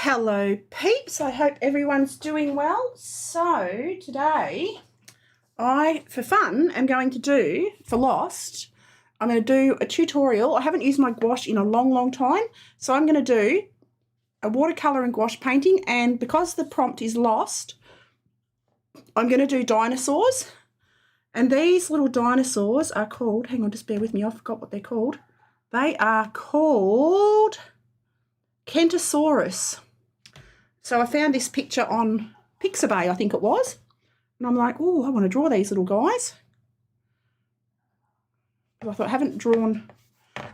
Hello peeps, I hope everyone's doing well. So today for fun, am going to do, for Lost, I'm going to do a tutorial. I haven't used my gouache in a long time, so I'm going to do a watercolour and gouache painting, and because the prompt is Lost, I'm going to do dinosaurs. And these little dinosaurs are called, hang on, just bear with me, I forgot what they're called. They are called kentrosaurus. So I found this picture on Pixabay, I think it was, and I'm like, oh, I want to draw these little guys. I thought I haven't drawn,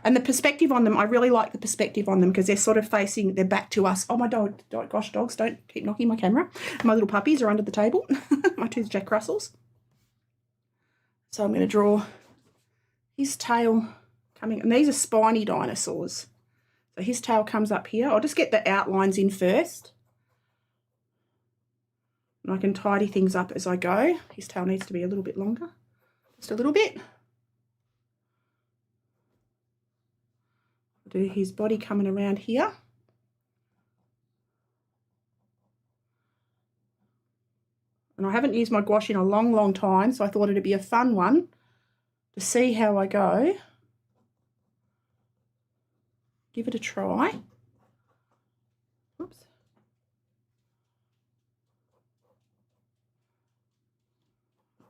and the perspective on them, I really like the perspective on them because they're sort of facing, they're back to us. Oh my dog, gosh, dogs, don't keep knocking my camera. My little puppies are under the table, my two Jack Russells. So I'm going to draw his tail coming, and these are spiny dinosaurs. So his tail comes up here. I'll just get the outlines in first. And I can tidy things up as I go. His tail needs to be a little bit longer. Just a little bit. I'll do his body coming around here. And I haven't used my gouache in a long time, so I thought it'd be a fun one to see how I go. Give it a try. Oops.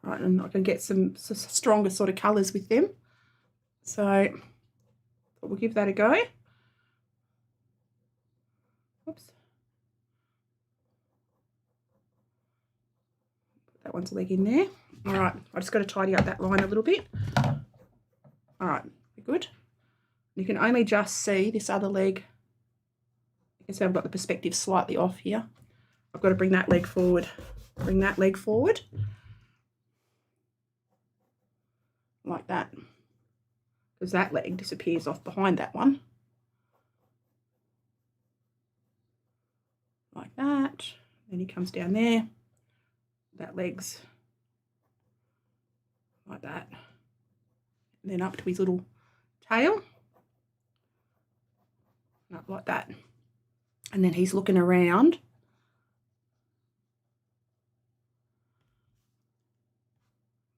Right, and I can get some stronger sort of colours with them. So we'll give that a go. Oops. Put that one's leg in there. All right, I just got to tidy up that line a little bit. All right, good. You can only just see this other leg. You can see I've got the perspective slightly off here. I've got to bring that leg forward. Bring that leg forward. Like that. Because that leg disappears off behind that one. Like that. Then he comes down there. That leg's like that. And then up to his little tail. Up like that. And then he's looking around.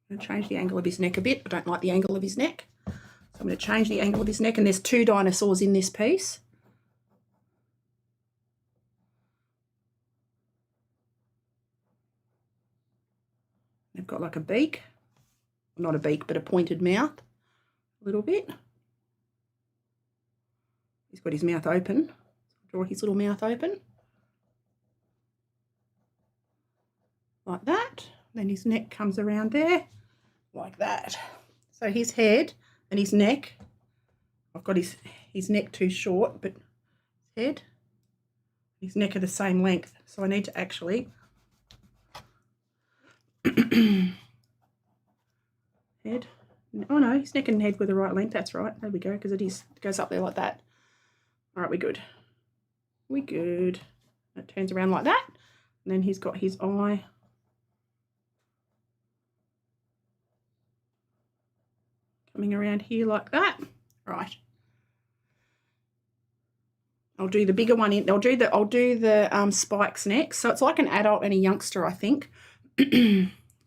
I'm going to change the angle of his neck a bit. I don't like the angle of his neck. So I'm going to change the angle of his neck, and there's two dinosaurs in this piece. They've got like a beak. Not a beak, but a pointed mouth. A little bit. He's got his mouth open. Draw his little mouth open. Like that. Then his neck comes around there. Like that. So his head and his neck, I've got his neck too short, but his neck are the same length. So I need to actually head. Oh no, his neck and head were the right length. That's right. There we go, because it goes up there like that. All right, we're good. We're good. It turns around like that. And then he's got his eye. Coming around here like that. Right. I'll do the bigger one in. I'll do the spikes next. So it's like an adult and a youngster, I think.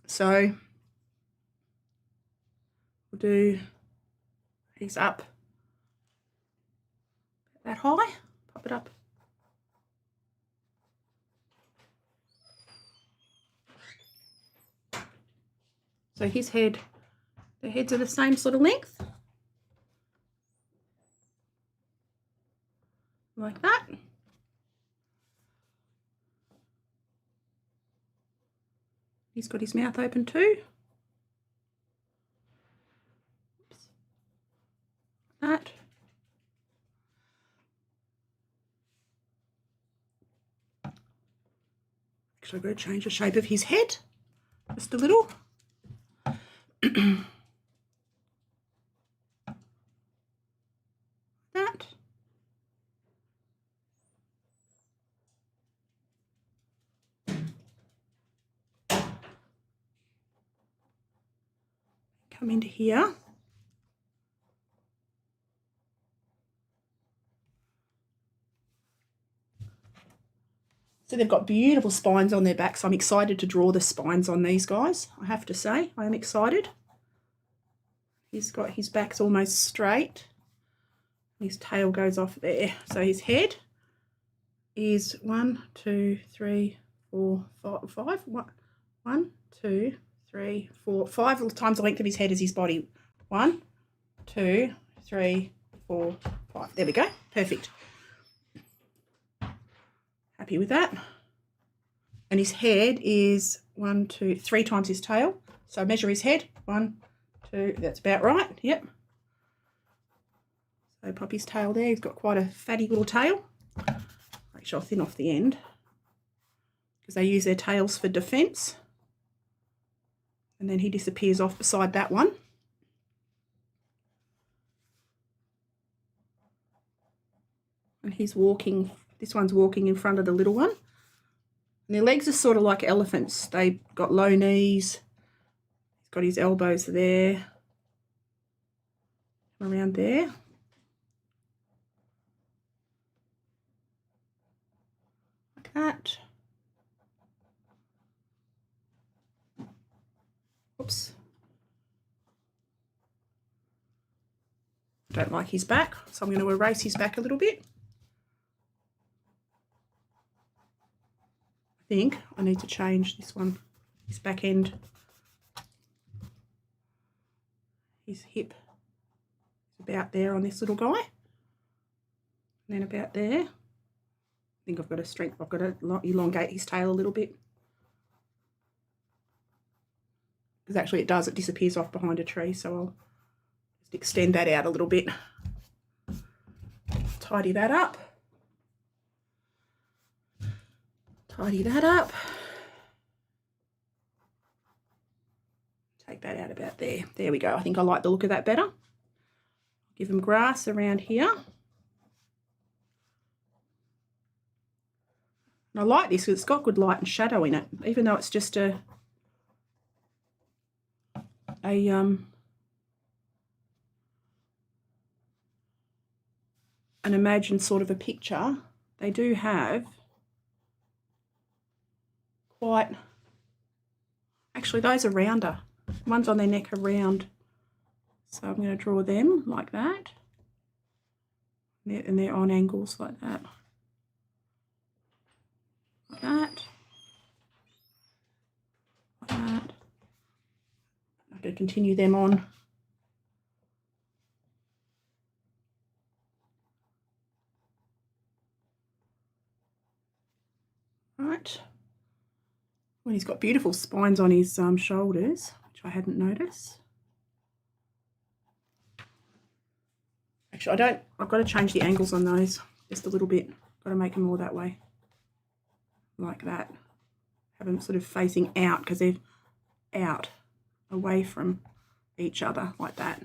So we'll do. He's up that high. Pop it up. So his head. The heads are the same sort of length. Like that. He's got his mouth open too. Oops. That. Actually, I've got to change the shape of his head just a little. That. Come into here. So they've got beautiful spines on their back, so I'm excited to draw the spines on these guys. I have to say, I am excited. He's got his back's almost straight. His tail goes off there. So his head is 1, 2, 3, 4, 5. 1, 2, 3, 4, 5 times the length of his head is his body. 1, 2, 3, 4, 5. There we go. Perfect. Happy with that. And his head is 1, 2, 3 times his tail. So measure his head. 1, 2. That's about right. Yep. So pop his tail there. He's got quite a fatty little tail. Make sure I thin off the end because they use their tails for defence. And then he disappears off beside that one. And he's walking, this one's walking in front of the little one. And their legs are sort of like elephants. They've got low knees. He's got his elbows there. Around there. Like that. Oops. I don't like his back, so I'm going to erase his back a little bit. I think I need to change this one, his back end. His hip is about there on this little guy. And then about there. I think I've got to elongate his tail a little bit. Because actually it disappears off behind a tree, so I'll just extend that out a little bit. Tidy that up. Tidy that up. Take that out about there. There we go. I think I like the look of that better. Give him grass around here. And I like this because it's got good light and shadow in it, even though it's just an imagined sort of a picture. They do have quite, actually those are rounder. The ones on their neck are round. So I'm going to draw them like that. And they're on angles like that. Like that. Like that. I have to continue them on. Right. Well, he's got beautiful spines on his shoulders, which I hadn't noticed. Actually, I've got to change the angles on those just a little bit. Got to make them more that way. Like that. Have them sort of facing out because they're out, away from each other, like that.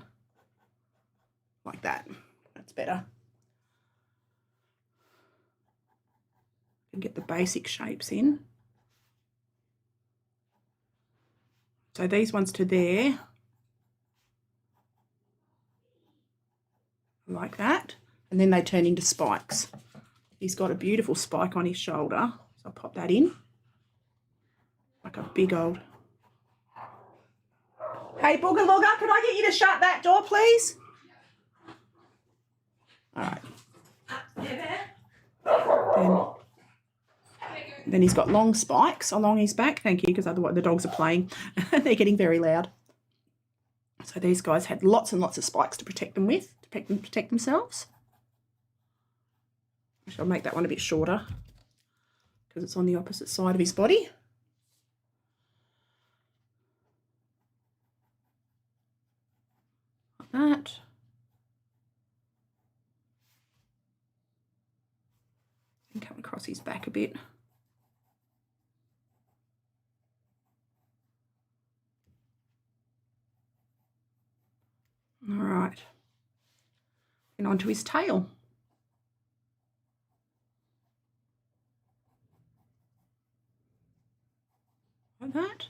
Like that. That's better. And get the basic shapes in. So these ones to there, like that, and then they turn into spikes. He's got a beautiful spike on his shoulder, so I'll pop that in, like a big old... Hey, Booger Logger, can I get you to shut that door, please? All right. Then he's got long spikes along his back. Thank you, because otherwise the dogs are playing. They're getting very loud. So these guys had lots and lots of spikes to protect them with, to protect themselves. I'll make that one a bit shorter because it's on the opposite side of his body. Like that. And come across his back a bit. All right, and onto his tail. Like that.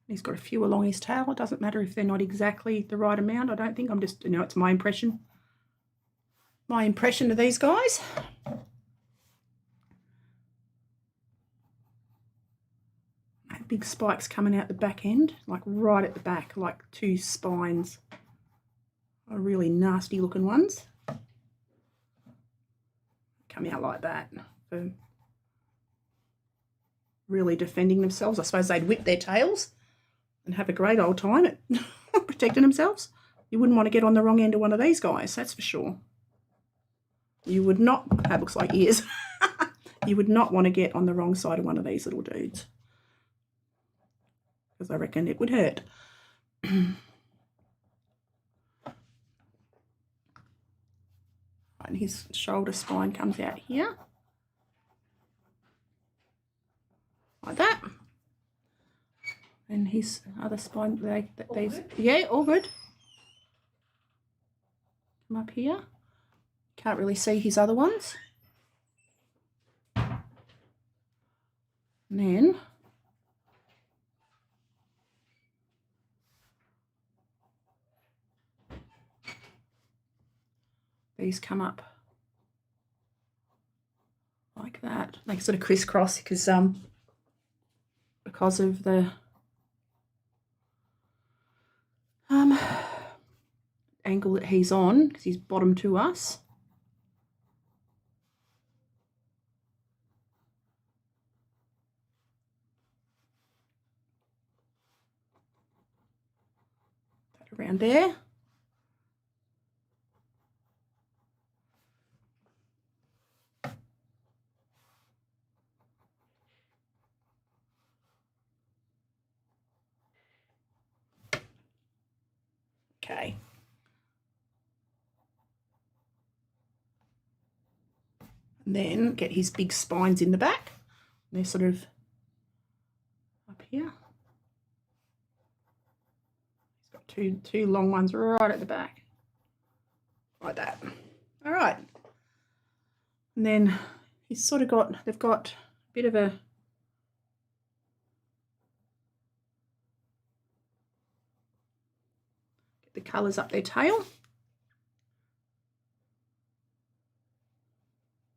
He's got a few along his tail. It doesn't matter if they're not exactly the right amount. I don't think. I'm just, it's my impression. my impression of these guys. Big spikes coming out the back end, like right at the back, like 2 spines. Are really nasty looking ones. Come out like that for really defending themselves. I suppose they'd whip their tails and have a great old time at protecting themselves. You wouldn't want to get on the wrong end of one of these guys, that's for sure. You would not, that looks like ears. You would not want to get on the wrong side of one of these little dudes, because I reckon it would hurt. And his shoulder spine comes out here, like that. And his other spine, yeah, all good. Come up here. Can't really see his other ones. And then these come up like that. They sort of crisscross because of the angle that he's on, because he's bottom to us. That around there. Okay. And then get his big spines in the back. They're sort of up here. He's got two long ones right at the back. Like that. All right. And then he's sort of got, they've got a bit of a the colours up their tail.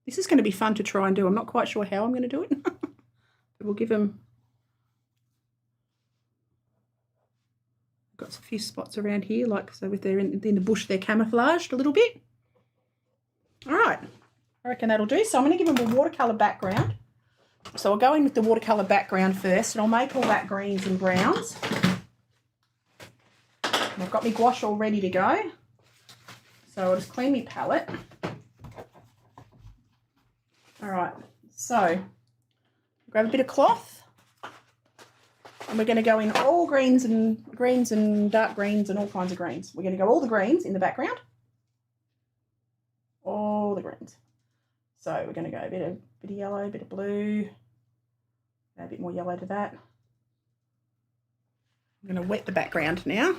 This is going to be fun to try and do. I'm not quite sure how I'm going to do it. But we'll give them, got a few spots around here, like so if they're in the bush, they're camouflaged a little bit. All right, I reckon that'll do. So I'm going to give them a watercolour background. So I'll go in with the watercolour background first, and I'll make all that greens and browns. I've got my gouache all ready to go. So I'll just clean my palette. All right, so grab a bit of cloth, and we're going to go in all greens and dark greens and all kinds of greens. We're going to go all the greens in the background. All the greens. So we're going to go a bit of yellow, a bit of blue, add a bit more yellow to that. I'm going to wet the background now.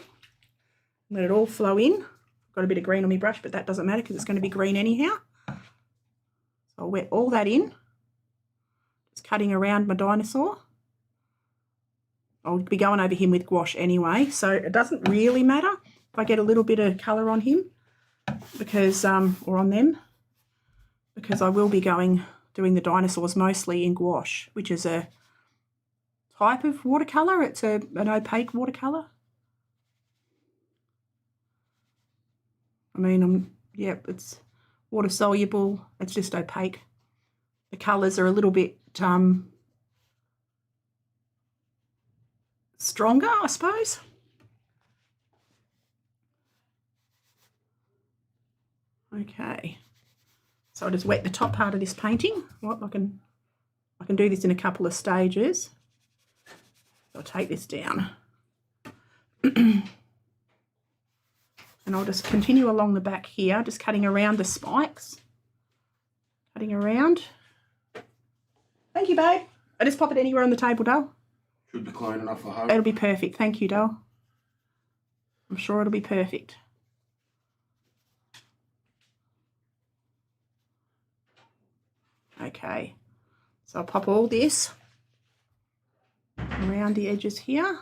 Let it all flow in. I've got a bit of green on my brush, but that doesn't matter because it's going to be green anyhow. So I'll wet all that in. Just cutting around my dinosaur. I'll be going over him with gouache anyway, so it doesn't really matter if I get a little bit of colour on him, because or on them, because I will be doing the dinosaurs mostly in gouache, which is a type of watercolour. It's an opaque watercolour. I mean, it's water soluble. It's just opaque. The colours are a little bit stronger, I suppose. Okay, so I'll just wet the top part of this painting. Well, I can do this in a couple of stages. I'll take this down. And I'll just continue along the back here, just cutting around the spikes. Cutting around. Thank you, babe. I just pop it anywhere on the table, doll. Should be clean enough for home. It'll be perfect. Thank you, doll. I'm sure it'll be perfect. Okay. So I'll pop all this around the edges here.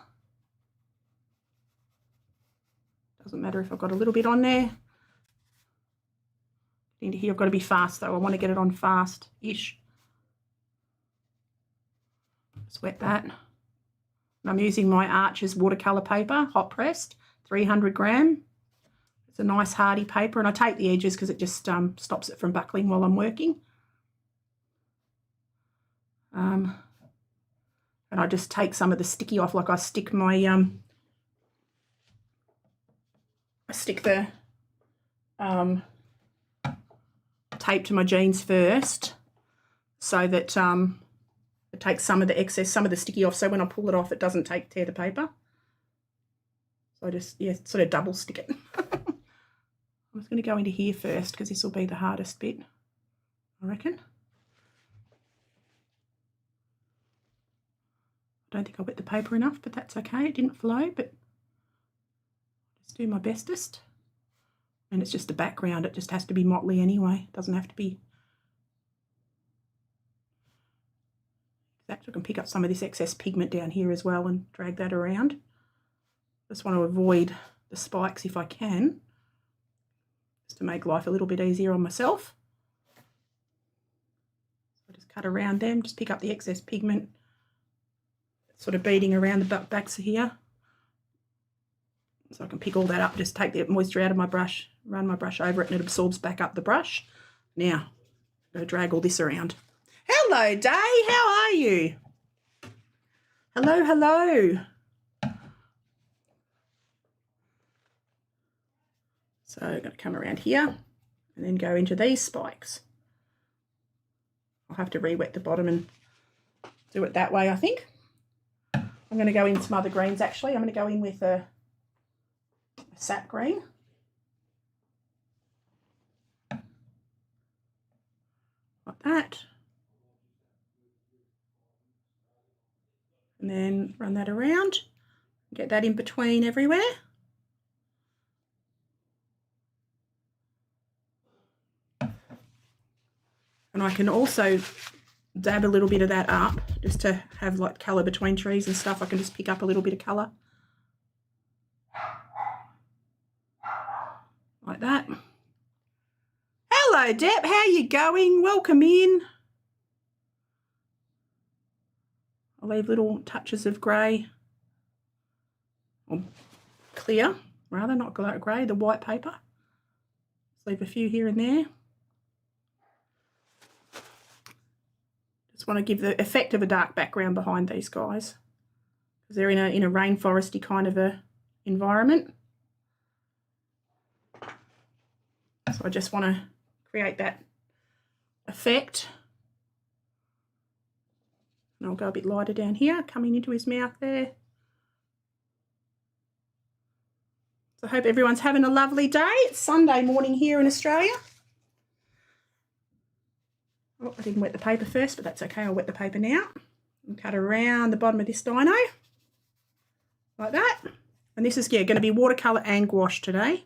Doesn't matter if I've got a little bit on there. Into here. I've got to be fast though. I want to get it on fast-ish. Just wet that. And I'm using my Arches watercolour paper, hot pressed, 300 gram. It's a nice hardy paper, and I take the edges because it just stops it from buckling while I'm working. And I just take some of the sticky off, like I stick my I stick the tape to my jeans first, so that it takes some of the excess, some of the sticky off, so when I pull it off it doesn't tear the paper. So I just, yeah, sort of double stick it. I'm just going to go into here first because this will be the hardest bit, I reckon. I don't think I wet the paper enough, but that's okay. It didn't flow, but just do my bestest. And it's just a background. It just has to be motley anyway. It doesn't have to be. Actually, I can pick up some of this excess pigment down here as well and drag that around. Just want to avoid the spikes if I can, just to make life a little bit easier on myself. So just cut around them, just pick up the excess pigment, sort of beading around the backs here. So I can pick all that up, just take the moisture out of my brush, run my brush over it, and it absorbs back up the brush. Now, I'm going to drag all this around. Hello, Day. How are you? Hello, hello. So I'm going to come around here and then go into these spikes. I'll have to re-wet the bottom and do it that way, I think. I'm going to go in some other greens, actually. I'm going to go in with a sap green. Like that. And then run that around. Get that in between everywhere. And I can also dab a little bit of that up just to have like colour between trees and stuff. I can just pick up a little bit of colour. Like that. Hello, Deb. How you going? Welcome in. I'll leave little touches of grey, or clear, rather, not grey, the white paper. Just leave a few here and there. Just want to give the effect of a dark background behind these guys, because they're in a rainforesty kind of a environment. So I just want to create that effect. And I'll go a bit lighter down here, coming into his mouth there. So I hope everyone's having a lovely day. It's Sunday morning here in Australia. Oh, I didn't wet the paper first, but that's okay. I'll wet the paper now. And cut around the bottom of this dino, like that. And this is, yeah, going to be watercolour and gouache today.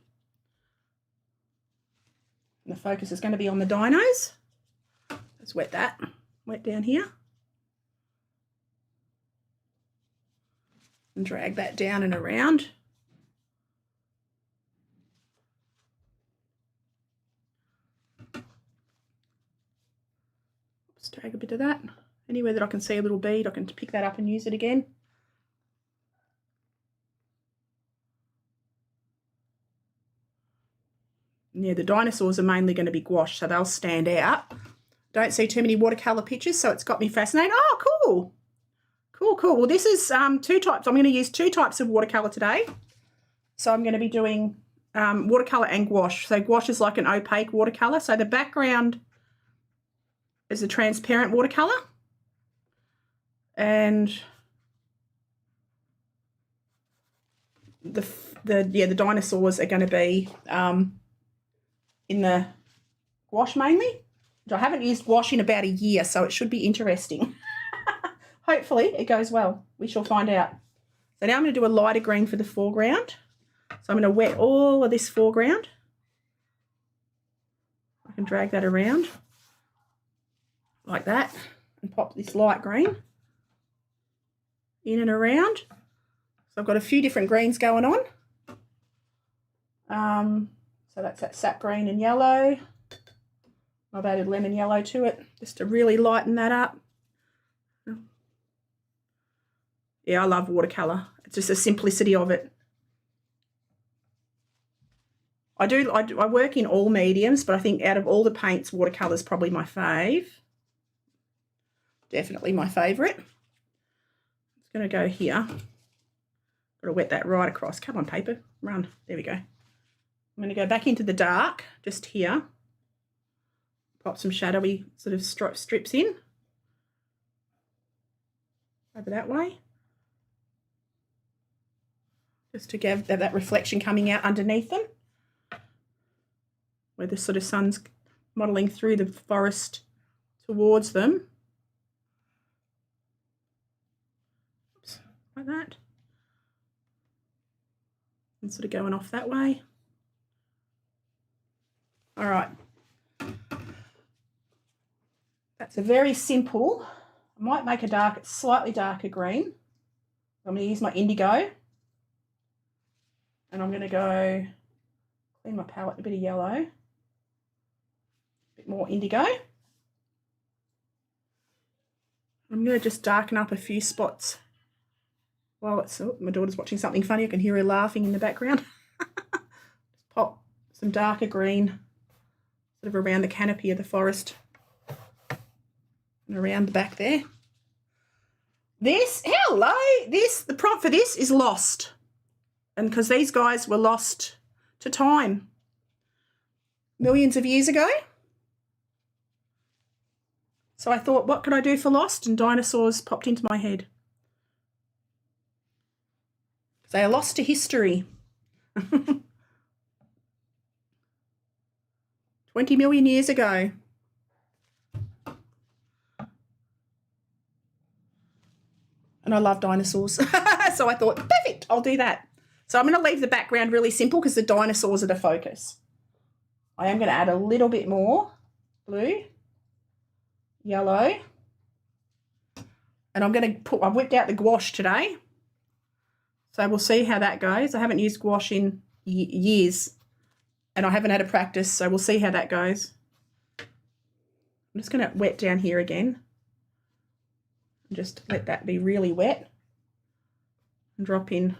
And the focus is going to be on the dinos. Let's wet that. Wet down here. And drag that down and around. Oops, drag a bit of that. Anywhere that I can see a little bead, I can pick that up and use it again. And yeah, the dinosaurs are mainly going to be gouache, so they'll stand out. Don't see too many watercolour pictures, so it's got me fascinated. Oh, cool. Cool, cool. Well, this is two types. I'm going to use two types of watercolour today. So I'm going to be doing watercolour and gouache. So gouache is like an opaque watercolour. So the background is a transparent watercolour. And the dinosaurs are going to be in the gouache mainly. I haven't used gouache in about a year, so it should be interesting. Hopefully it goes well. We shall find out. So now I'm going to do a lighter green for the foreground. So I'm going to wet all of this foreground. I can drag that around like that and pop this light green in and around. So I've got a few different greens going on. So that's that sap green and yellow. I've added lemon yellow to it just to really lighten that up. Yeah, I love watercolour. It's just the simplicity of it. I work in all mediums, but I think out of all the paints, watercolour is probably my fave. Definitely my favourite. It's going to go here. Got to wet that right across. Come on, paper, run. There we go. I'm going to go back into the dark, just here. Pop some shadowy sort of strips in. Over that way. Just to have that reflection coming out underneath them. Where the sort of sun's modelling through the forest towards them. Oops, like that. And sort of going off that way. All right. That's a very simple, I might make a slightly darker green. I'm going to use my indigo. And I'm going to go clean my palette, a bit of yellow. A bit more indigo. I'm going to just darken up a few spots. While it's, oh, my daughter's watching something funny. I can hear her laughing in the background. Just pop some darker green sort of around the canopy of the forest. And around the back there. The prompt for this is lost. And because these guys were lost to time millions of years ago. So I thought, what could I do for lost? And dinosaurs popped into my head. They are lost to history. 20 million years ago. And I love dinosaurs. So I thought, perfect, I'll do that. So I'm going to leave the background really simple because the dinosaurs are the focus. I am going to add a little bit more blue, yellow. And I'm going to I've whipped out the gouache today. So we'll see how that goes. I haven't used gouache in years and I haven't had a practice, so we'll see how that goes. I'm just going to wet down here again. And just let that be really wet. And drop in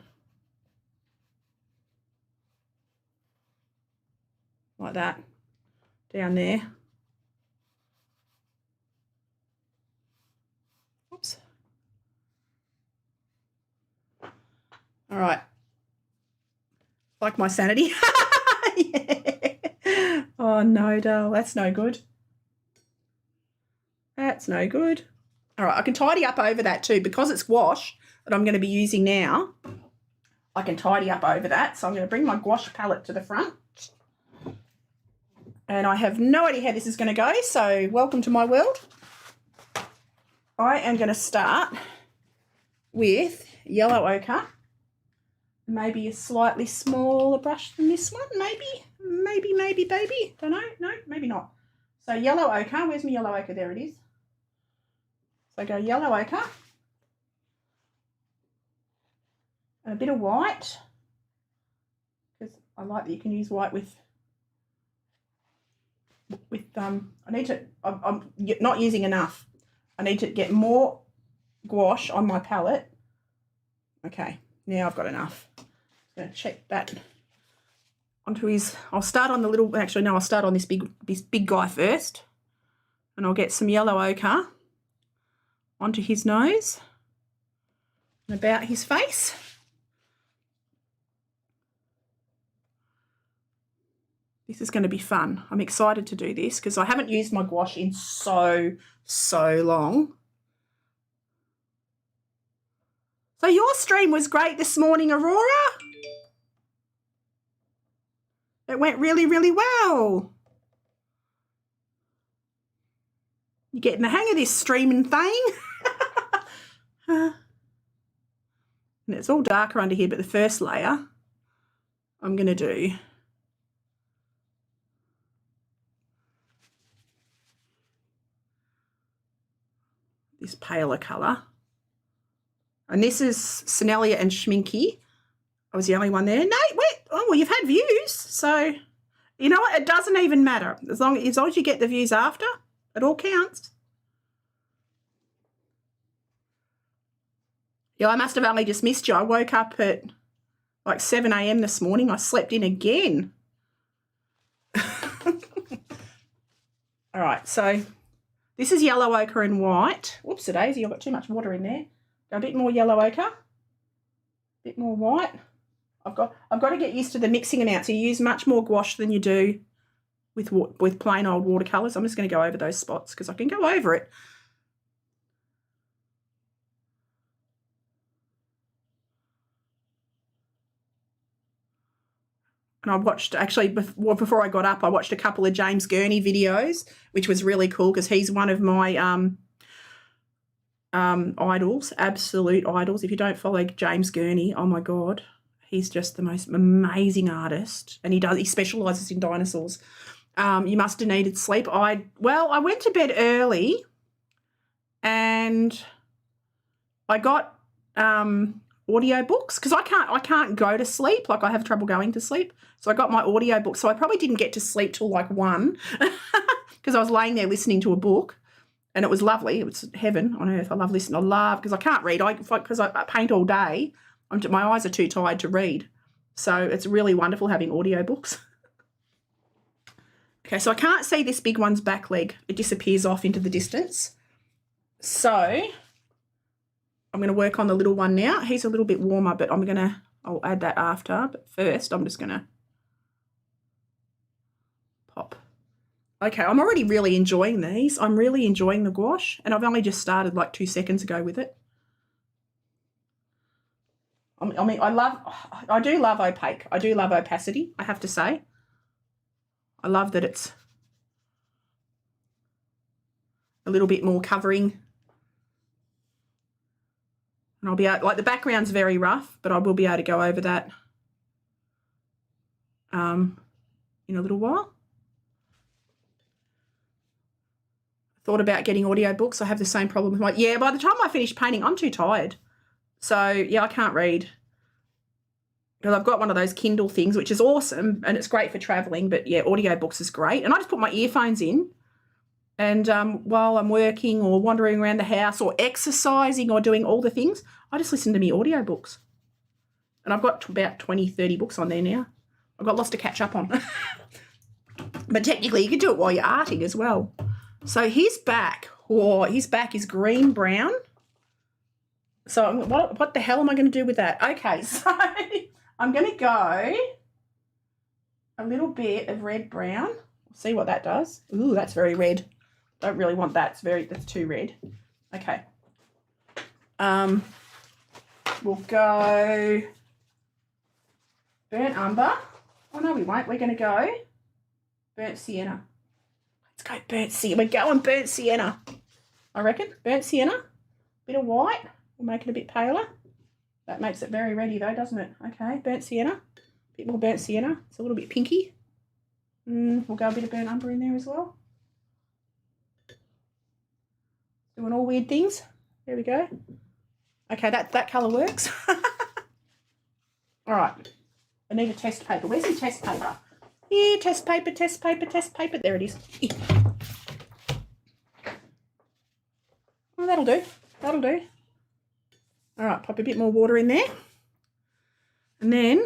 like that down there. Oops. All right. Like my sanity. Yeah. Oh, no, doll. That's no good. That's no good. All right, I can tidy up over that too. Because it's gouache that I'm going to be using now, I can tidy up over that. So I'm going to bring my gouache palette to the front. And I have no idea how this is going to go, so welcome to my world. I am going to start with yellow ochre. Maybe a slightly smaller brush than this one, maybe, baby. Don't know, no, maybe not. So yellow ochre, where's my yellow ochre? There it is. So I go yellow ochre. And a bit of white, because I like that you can use white with I'm not using enough. I need to get more gouache on my palette. Okay, now I've got enough. I'm going to check that onto his, I'll start on the little, actually no, I'll start on this big guy first. And I'll get some yellow ochre onto his nose and about his face. This is going to be fun. I'm excited to do this because I haven't used my gouache in so long. So your stream was great this morning, Aurora. It went really, really well. You're getting the hang of this streaming thing. And it's all darker under here, but the first layer I'm going to do this paler colour. And this is Sennelier and Schminky. I was the only one there. No, wait. Oh, well, you've had views. So You know what? It doesn't even matter. As long as you get the views after, it all counts. Yeah, I must have only just missed you. I woke up at like 7 a.m. this morning. I slept in again. All right, so this is yellow ochre and white. Whoops-a-daisy, I've got too much water in there. Go a bit more yellow ochre, a bit more white. I've got to get used to the mixing amount. So you use much more gouache than you do with plain old watercolours. I'm just going to go over those spots because I can go over it. And I watched, actually, before I got up, I watched a couple of James Gurney videos, which was really cool because he's one of my idols, absolute idols. If you don't follow James Gurney, oh, my God, he's just the most amazing artist, and he specialises in dinosaurs. You must have needed sleep. I went to bed early and I got audio books because I can't go to sleep. Like, I have trouble going to sleep. So I got my audio book. So I probably didn't get to sleep till like 1 because I was laying there listening to a book, and it was lovely. It was heaven on earth. I love listening. because I can't read. Because I paint all day. My eyes are too tired to read. So it's really wonderful having audio books. Okay, so I can't see this big one's back leg. It disappears off into the distance. So I'm going to work on the little one now. He's a little bit warmer, but I'll add that after. But first, I'm just going to pop. Okay, I'm already really enjoying these. I'm really enjoying the gouache, and I've only just started like 2 seconds ago with it. I mean, I do love opaque. I do love opacity, I have to say. I love that it's a little bit more covering. And I'll be able, like, the background's very rough, but I will be able to go over that in a little while. Thought about getting audio books. I have the same problem with by the time I finish painting, I'm too tired. So, yeah, I can't read. Because I've got one of those Kindle things, which is awesome, and it's great for travelling, but, yeah, audio books is great. And I just put my earphones in, and while I'm working or wandering around the house or exercising or doing all the things, I just listen to me audio books. And I've got about 20, 30 books on there now. I've got lots to catch up on. But technically, you can do it while you're arting as well. So his back is green-brown. So what the hell am I going to do with that? Okay, so I'm going to go a little bit of red-brown. See what that does. Ooh, that's very red. Don't really want that. That's too red. Okay. We'll go burnt umber. Oh, no, we won't. We're going to go burnt sienna. Let's go burnt sienna. We're going burnt sienna, I reckon. Burnt sienna. Bit of white. We'll make it a bit paler. That makes it very ready though, doesn't it? Okay, burnt sienna. Bit more burnt sienna. It's a little bit pinky. We'll go a bit of burnt umber in there as well. Doing all weird things. There we go. Okay, that colour works. All right. I need a test paper. Where's the test paper? Yeah, test paper, test paper, test paper. There it is. Well, that'll do. That'll do. All right, pop a bit more water in there. And then I'm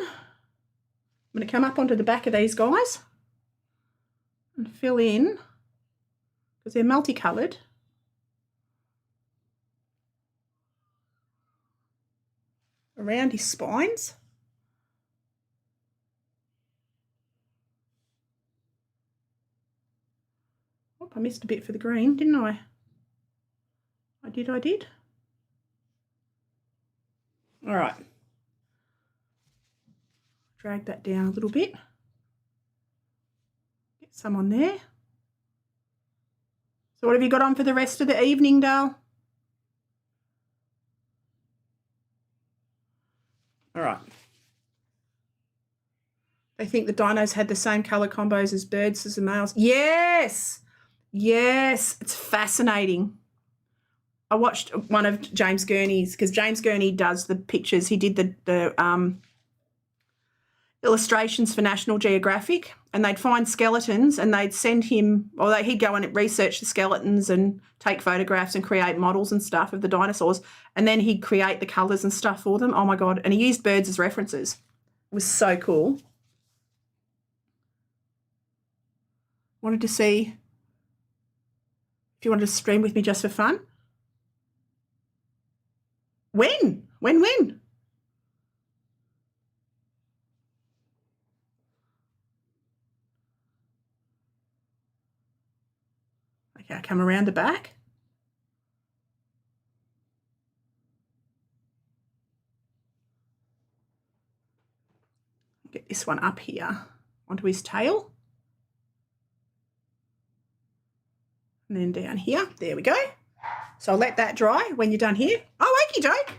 going to come up onto the back of these guys and fill in, because they're multicoloured, around his spines. Oh, I missed a bit for the green, didn't I? I did. All right. Drag that down a little bit. Get some on there. So what have you got on for the rest of the evening, Dale? All right. They think the dinos had the same colour combos as birds as the males. Yes. Yes. It's fascinating. I watched one of James Gurney's, because James Gurney does the pictures. He did the illustrations for National Geographic, and they'd find skeletons and they'd send him, or he'd go and research the skeletons and take photographs and create models and stuff of the dinosaurs, and then he'd create the colours and stuff for them. Oh my God. And he used birds as references. It was so cool. Wanted to see if you wanted to stream with me just for fun. When? Okay, I come around the back. Get this one up here onto his tail. And then down here. There we go. So I'll let that dry when you're done here. Oh, okie doke.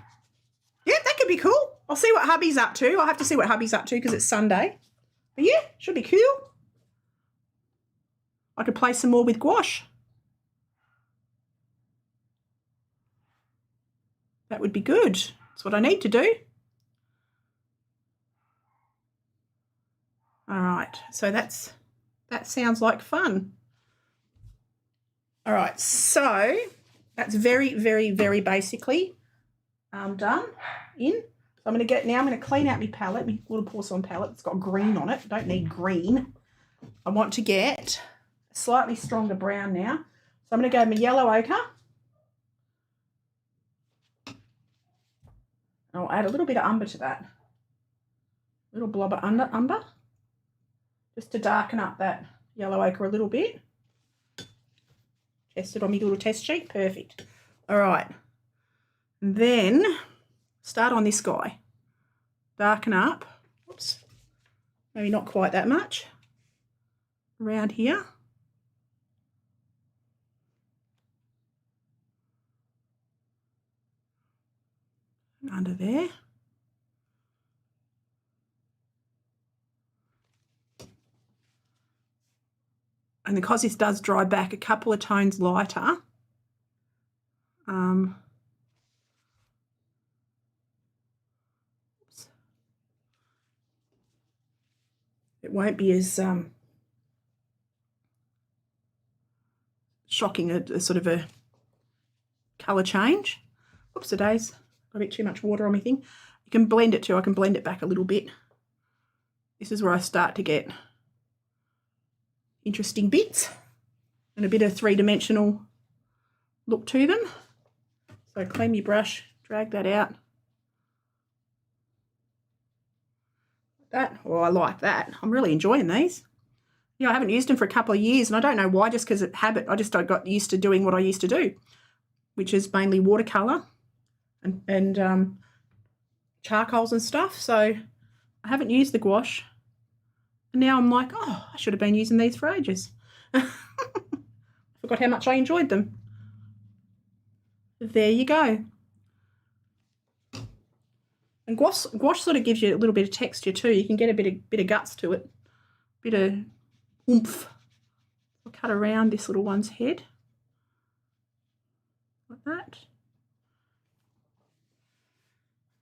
Yeah, that could be cool. I'll see what hubby's up to. I'll have to see what hubby's up to because it's Sunday. But yeah, should be cool. I could play some more with gouache. That would be good. That's what I need to do. All right, so that sounds like fun. All right, so that's very, very, very basically done in. So I'm going to clean out my palette, my little porcelain palette. It's got green on it. Don't need green. I want to get a slightly stronger brown now. So I'm going to go my yellow ochre. I'll add a little bit of umber to that. A little blob of umber. Just to darken up that yellow ochre a little bit. Test it on my little test sheet. Perfect. All right. And then start on this guy. Darken up. Oops. Maybe not quite that much. Around here. And under there. And because this does dry back a couple of tones lighter, it won't be as shocking a sort of a colour change. Oops, a days. Got a bit too much water on my thing. You can blend it too. I can blend it back a little bit. This is where I start to get interesting bits and a bit of three-dimensional look to them. So clean your brush, drag that out. That, oh, I like that. I'm really enjoying these. Yeah, I haven't used them for a couple of years, and I don't know why, just because it's habit. I got used to doing what I used to do, which is mainly watercolour and charcoals and stuff. So I haven't used the gouache. And now I'm like, oh, I should have been using these for ages. Forgot how much I enjoyed them. There you go. And gouache sort of gives you a little bit of texture too. You can get a bit of guts to it, bit of oomph. I'll cut around this little one's head like that.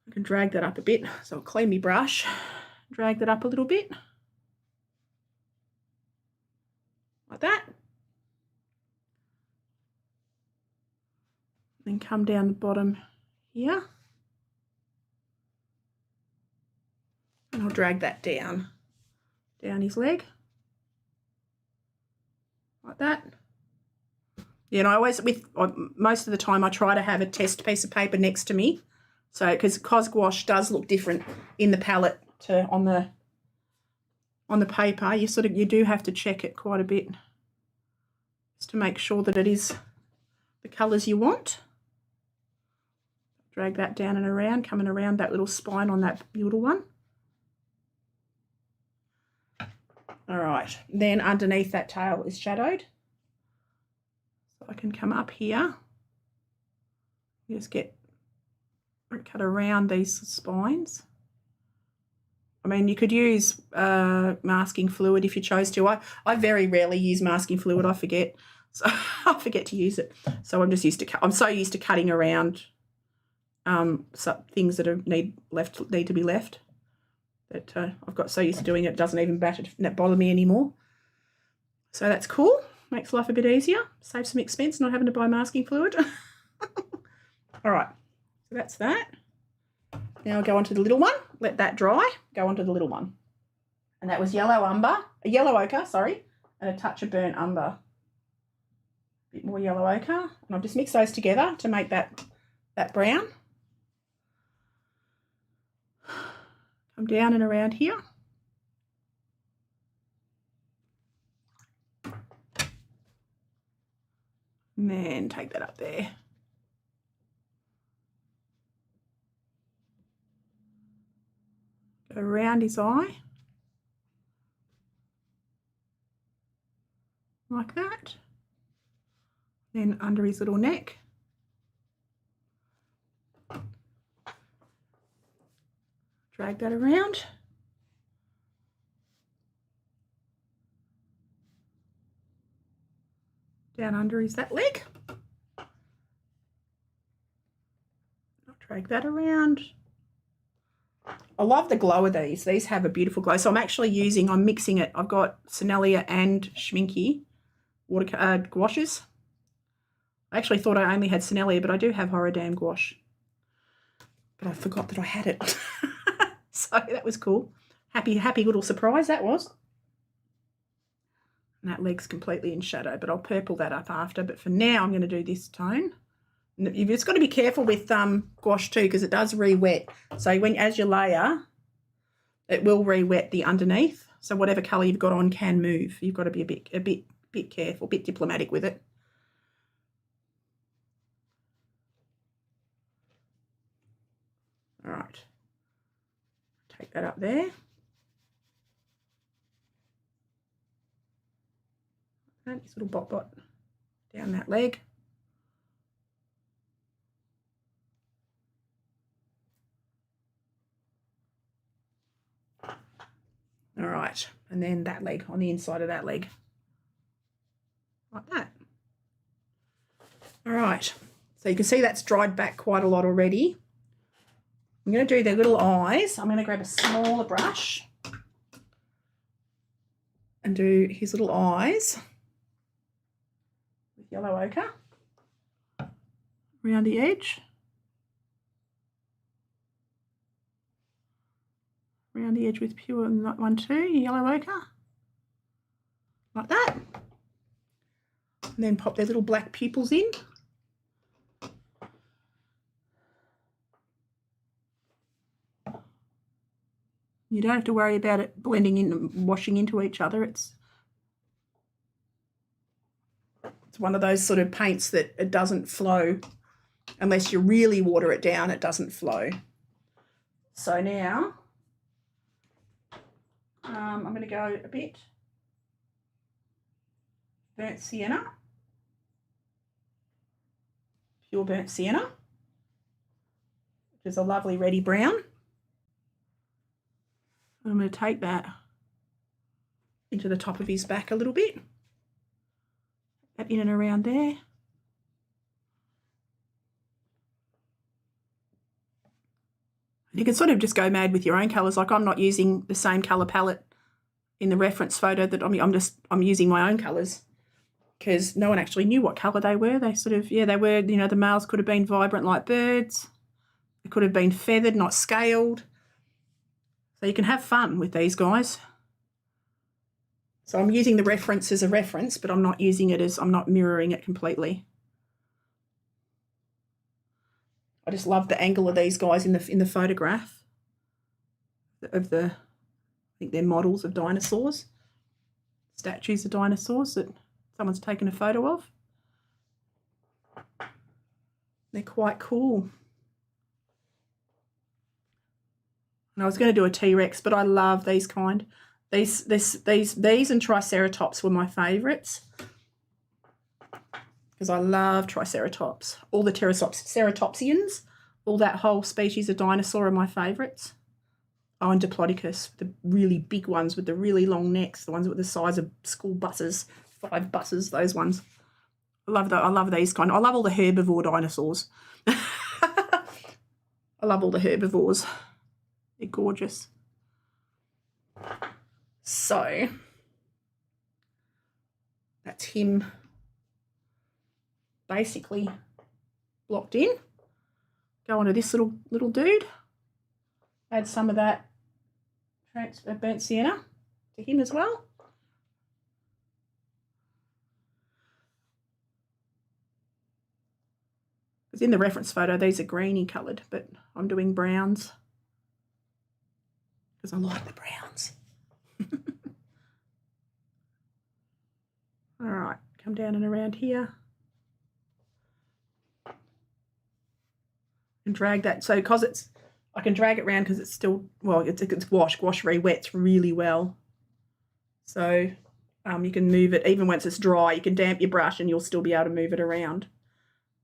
I can drag that up a bit. So I'll clean my brush, drag that up a little bit. Like that. Then come down the bottom here. And I'll drag that down his leg. Like that. Yeah, and I always, most of the time I try to have a test piece of paper next to me. So, because gouache does look different in the palette to on the paper, you do have to check it quite a bit just to make sure that it is the colours you want. Drag that down and around, coming around that little spine on that little one. All right, then underneath that tail is shadowed. So I can come up here, just cut around these spines. I mean, you could use masking fluid if you chose to. I very rarely use masking fluid. I forget, so I forget to use it. So I'm just used to. I'm so used to cutting around things that need to be left. But I've got so used to doing it, it doesn't even bother me anymore. So that's cool. Makes life a bit easier. Saves some expense not having to buy masking fluid. All right, so that's that. Now I'll go on to the little one. Let that dry. Go on to the little one. And that was yellow ochre, sorry, and a touch of burnt umber. A bit more yellow ochre. And I've just mixed those together to make that brown. Come down and around here. And then take that up there. Go around his eye. Like that. Then under his little neck. Drag that around. Down under is that leg. I'll drag that around. I love the glow of these. These have a beautiful glow. So I'm mixing it. I've got Sennelier and Schminky water gouaches. I actually thought I only had Sennelier, but I do have Horodam gouache. But I forgot that I had it. So that was cool. Happy little surprise that was. And that leg's completely in shadow, but I'll purple that up after. But for now, I'm going to do this tone. You've just got to be careful with gouache too, because it does re-wet. So as you layer, it will re-wet the underneath. So whatever colour you've got on can move. You've got to be a bit careful, a bit diplomatic with it. All right. Take that up there. And this little bot down that leg. All right, and then that leg, on the inside of that leg. Like that. All right, so you can see that's dried back quite a lot already. I'm going to do their little eyes. I'm going to grab a smaller brush and do his little eyes with yellow ochre around the edge. Around the edge with pure one too, yellow ochre. Like that. And then pop their little black pupils in. You don't have to worry about it blending in and washing into each other. It's one of those sort of paints that it doesn't flow. Unless you really water it down, it doesn't flow. So now I'm going to go a bit burnt sienna, pure burnt sienna, which is a lovely reddy brown. I'm going to take that into the top of his back a little bit, that in and around there. You can sort of just go mad with your own colours. Like I'm not using the same colour palette in the reference photo that I'm using my own colours because no one actually knew what colour they were. They sort of, they were, the males could have been vibrant like birds. They could have been feathered, not scaled. So you can have fun with these guys. So I'm using the reference as a reference, but I'm not using it as, I'm not mirroring it completely. I just love the angle of these guys in the photograph of I think they're models of dinosaurs, statues of dinosaurs that someone's taken a photo of. They're quite cool. And I was going to do a T-Rex, but I love these kind. These and Triceratops were my favourites. Because I love Triceratops. All the Ceratopsians, all that whole species of dinosaur are my favourites. Oh, and Diplodocus, the really big ones with the really long necks, the ones with the size of school buses, 5 buses, those ones. I love these kind. I love all the herbivore dinosaurs. I love all the herbivores. They're gorgeous. So that's him basically blocked in. Go onto this little dude. Add some of that burnt sienna to him as well. Because in the reference photo, these are greeny coloured, but I'm doing browns because I like the browns. All right, come down and around here. And drag that. So because I can drag it around because it's still, well, it's gouache. Gouache re-wets really well. So you can move it, even once it's dry, you can damp your brush and you'll still be able to move it around,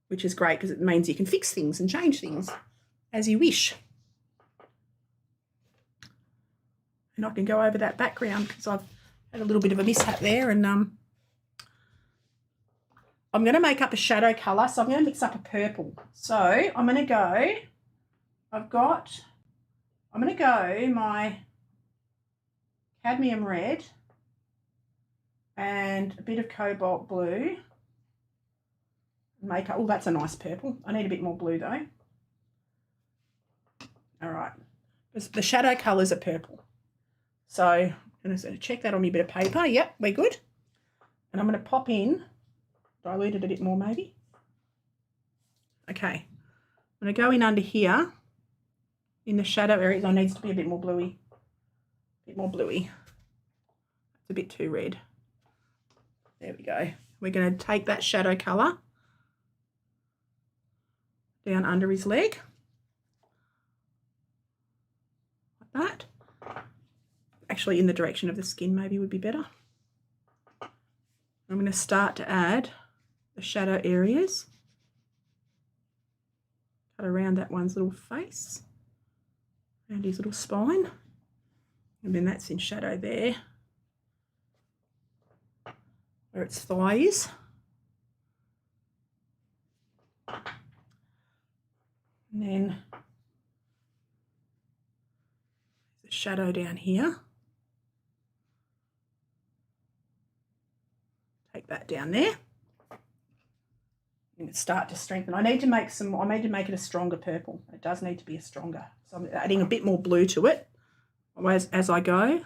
which is great because it means you can fix things and change things as you wish. And I can go over that background because I've had a little bit of a mishap there, and I'm going to make up a shadow colour, so I'm going to mix up a purple. So I'm going to go, I'm going to go my cadmium red and a bit of cobalt blue. Make up, oh, that's a nice purple. I need a bit more blue though. All right, the shadow colours are purple. So I'm going to check that on my bit of paper. Yep, we're good. And I'm going to pop in, dilute it a bit more maybe. Okay, I'm going to go in under here in the shadow areas. It needs to be a bit more bluey. A bit more bluey. It's a bit too red. There we go. We're going to take that shadow colour down under his leg. Like that. Actually, in the direction of the skin maybe would be better. I'm going to start to add the shadow areas. Cut around that one's little face, around his little spine, and then that's in shadow there, where its thigh is. And then the shadow down here. Take that down there. And start to strengthen. I need to make it a stronger purple. It does need to be a stronger. So I'm adding a bit more blue to it as I go.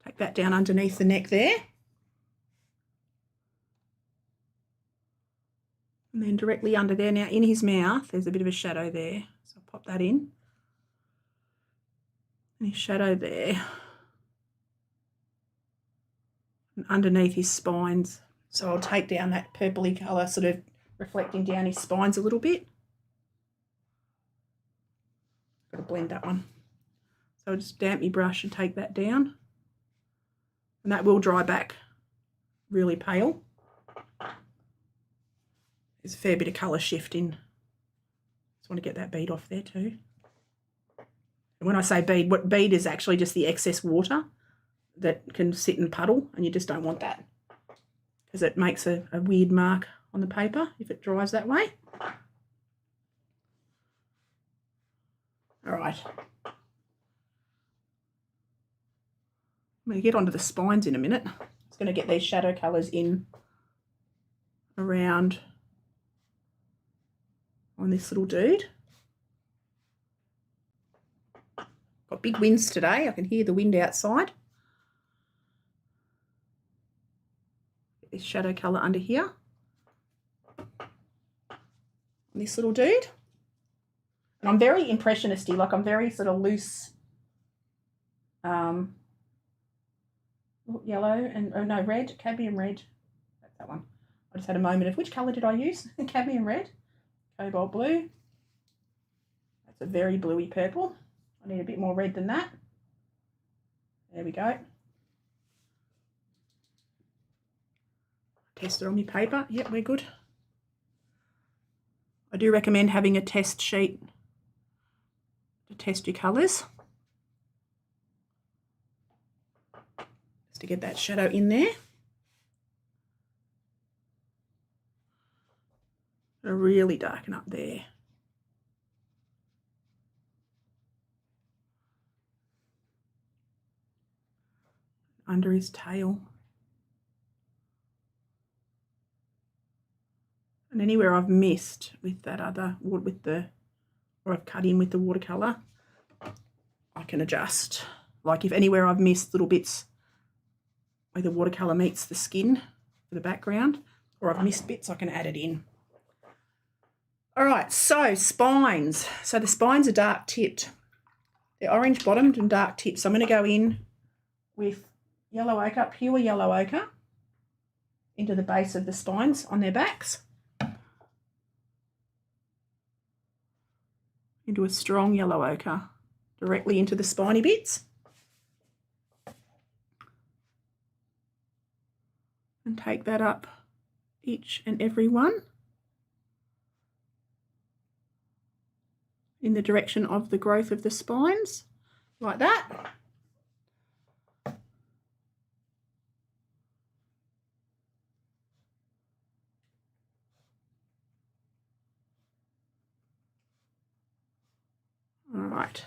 Take that down underneath the neck there. And then directly under there. Now in his mouth, there's a bit of a shadow there. So I'll pop that in. And his shadow there. And underneath his spines. So I'll take down that purpley colour, sort of reflecting down his spines a little bit. Got to blend that one. So I'll just damp my brush and take that down. And that will dry back really pale. There's a fair bit of colour shift in. Just want to get that bead off there too. And when I say bead, what bead is actually just the excess water that can sit and puddle, and you just don't want that because it makes a weird mark on the paper if it dries that way. All right. I'm going to get onto the spines in a minute. I'm just going to get these shadow colours in around on this little dude. Got big winds today. I can hear the wind outside. This shadow colour under here on this little dude. And I'm very impressionisty, like I'm very sort of loose yellow and, oh no, red, cadmium red. That's that one. I just had a moment of which colour did I use? Cadmium red, cobalt blue. That's a very bluey purple. I need a bit more red than that. There we go. Test it on my paper. Yep, we're good. I do recommend having a test sheet to test your colours. Just to get that shadow in there. Really darken up there. under his tail. And anywhere I've missed with that other, or I've cut in with the watercolour, I can adjust. Like if anywhere I've missed little bits where the watercolour meets the skin for the background, or I've missed bits, I can add it in. All right, so spines. So the spines are dark tipped. They're orange bottomed and dark tipped. So I'm going to go in with yellow ochre, pure yellow ochre, into the base of the spines on their backs. Into a strong yellow ochre, directly into the spiny bits. And take that up each and every one in the direction of the growth of the spines, like that. All right.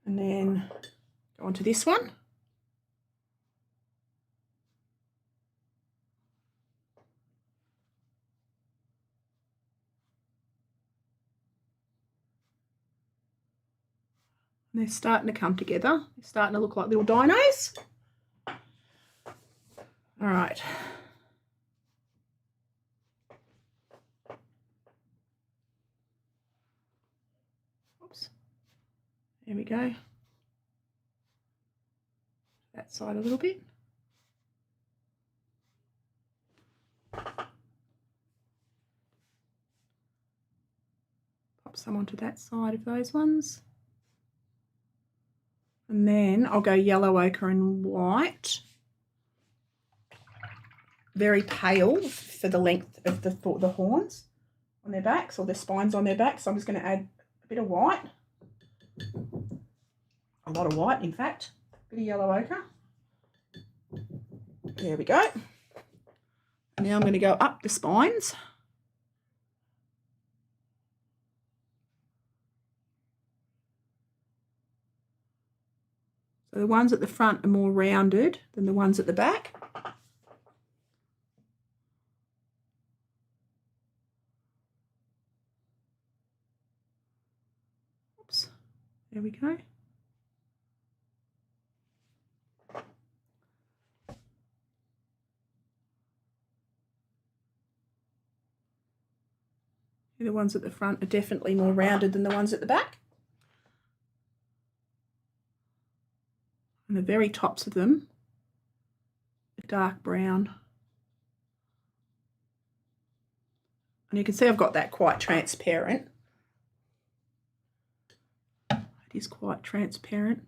And then go on to this one. And they're starting to come together. They're starting to look like little dinos. All right. Oops. There we go. That side a little bit. Pop some onto that side of those ones. And then I'll go yellow ochre and white. Very pale for the length of the horns on their backs, or the spines on their backs. So I'm just going to add a bit of white. A lot of white, in fact. A bit of yellow ochre. There we go. And now I'm going to go up the spines. So the ones at the front are more rounded than the ones at the back. Oops, there we go. The ones at the front are definitely more rounded than the ones at the back. And the very tops of them are dark brown. And you can see I've got that quite transparent. It is quite transparent.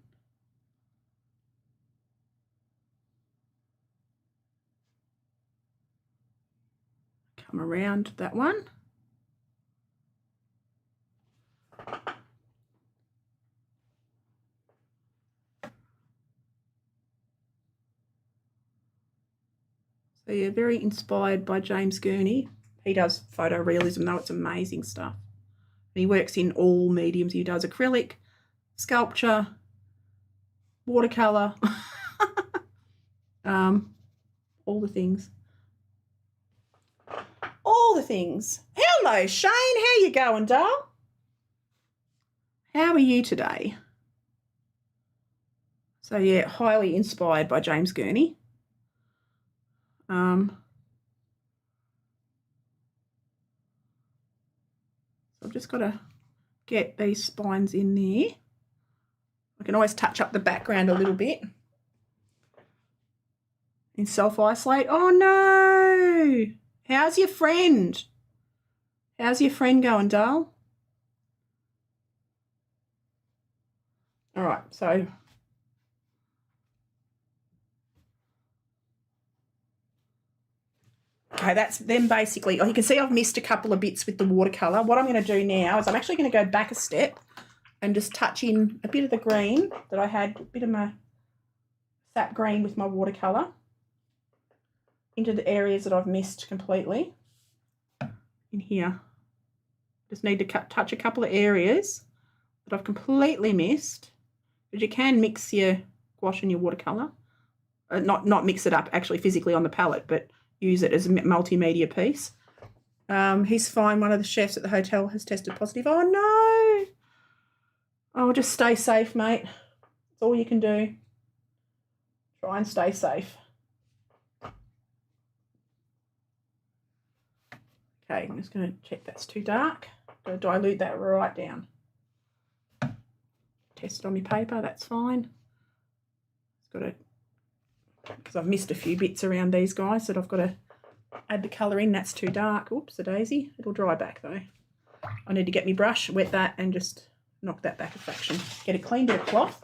Come around that one. So yeah, very inspired by James Gurney. He does photorealism though, it's amazing stuff. And he works in all mediums. He does acrylic, sculpture, watercolour, all the things. All the things. Hello, Shane. How you going, doll? How are you today? So yeah, highly inspired by James Gurney. So I've just got to get these spines in there. I can always touch up the background a little bit and self-isolate. Oh no! How's your friend? How's your friend going, doll? All right, so okay, that's them basically. Oh, you can see I've missed a couple of bits with the watercolour. What I'm going to do now is I'm actually going to go back a step and just touch in a bit of the green that I had, a bit of my sap green with my watercolour into the areas that I've missed completely in here. Just need to touch a couple of areas that I've completely missed, but you can mix your gouache and your watercolour. Not mix it up actually physically on the palette, but use it as a multimedia piece. He's fine. One of the chefs at the hotel has tested positive. Oh, no. Oh, just stay safe, mate. That's all you can do. Try and stay safe. Okay, I'm just going to check that's too dark. Got to dilute that right down. Test it on my paper, that's fine. It's got to, because I've missed a few bits around these guys that I've got to add the colour in. That's too dark. Oops, a daisy. It'll dry back though. I need to get my brush, wet that, and just knock that back a fraction. Get a clean bit of cloth.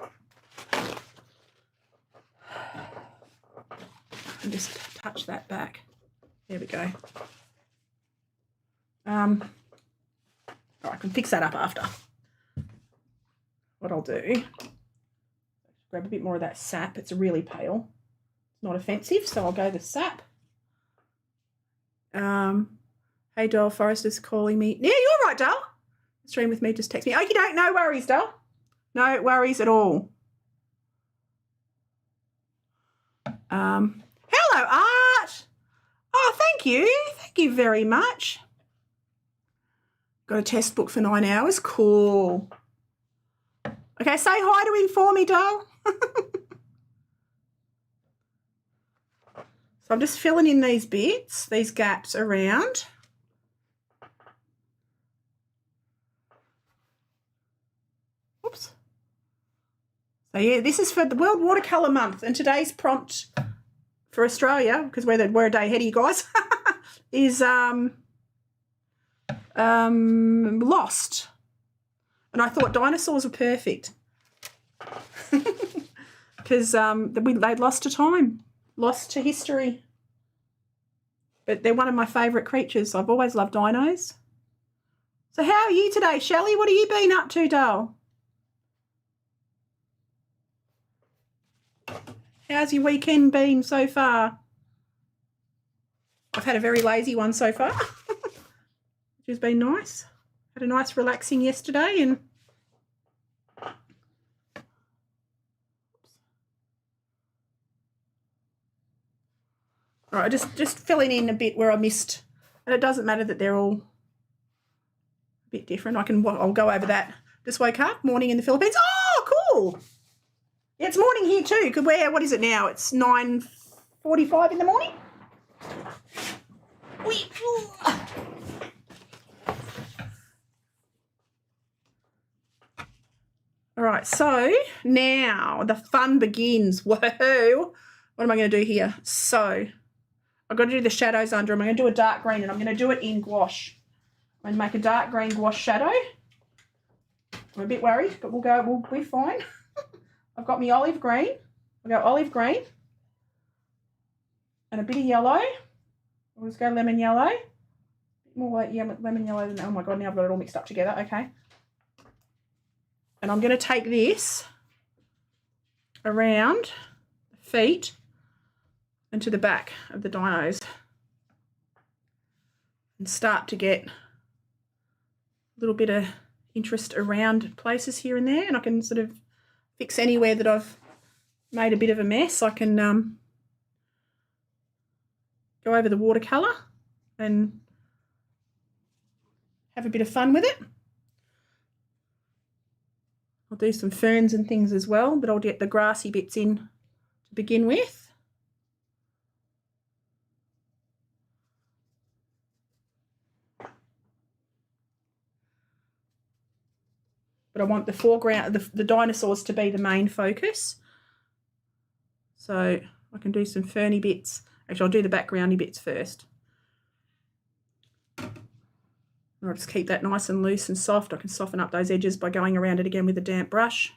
And just touch that back. There we go. I can fix that up after. What I'll do, grab a bit more of that sap. It's really pale. It's not offensive, so I'll go the sap. Hey, Doll, Forrester's calling me. Yeah, you're right, Doll. Stream with me, just text me. Oh, you don't, no worries, Doll. No worries at all. Hello, Art. Oh, thank you. Thank you very much. Got a test book for 9 hours. Cool. Okay, say hi to him for me, Doll. So I'm just filling in these bits, these gaps around. Oops. So yeah, this is for the World Watercolour Month, and today's prompt for Australia, because we're a day ahead of you guys, is lost. And I thought dinosaurs were perfect because they'd lost to time, lost to history. But they're one of my favourite creatures. I've always loved dinos. So how are you today, Shelley? What have you been up to, doll? How's your weekend been so far? I've had a very lazy one so far, which has been nice. Had a nice relaxing yesterday and all right, just filling in a bit where I missed, and it doesn't matter that they're all a bit different. I'll go over that. Just woke up, morning in the Philippines. Oh, cool. Yeah, it's morning here too. What is it now? It's 9:45 in the morning. All right, so now the fun begins. Whoa. What am I going to do here? So I've got to do the shadows under them. I'm going to do a dark green, and I'm going to do it in gouache. I'm going to make a dark green gouache shadow. I'm a bit worried, but we'll be fine. I've got my olive green. I'll go olive green and a bit of yellow. I'll just go lemon yellow. More like lemon yellow than, oh my God, now I've got it all mixed up together. Okay. And I'm going to take this around the feet and to the back of the dinos and start to get a little bit of interest around places here and there, and I can sort of fix anywhere that I've made a bit of a mess. I can go over the watercolour and have a bit of fun with it. I'll do some ferns and things as well, but I'll get the grassy bits in to begin with. But I want the foreground, the dinosaurs to be the main focus. So I can do some ferny bits. Actually, I'll do the backgroundy bits first. I'll just keep that nice and loose and soft. I can soften up those edges by going around it again with a damp brush.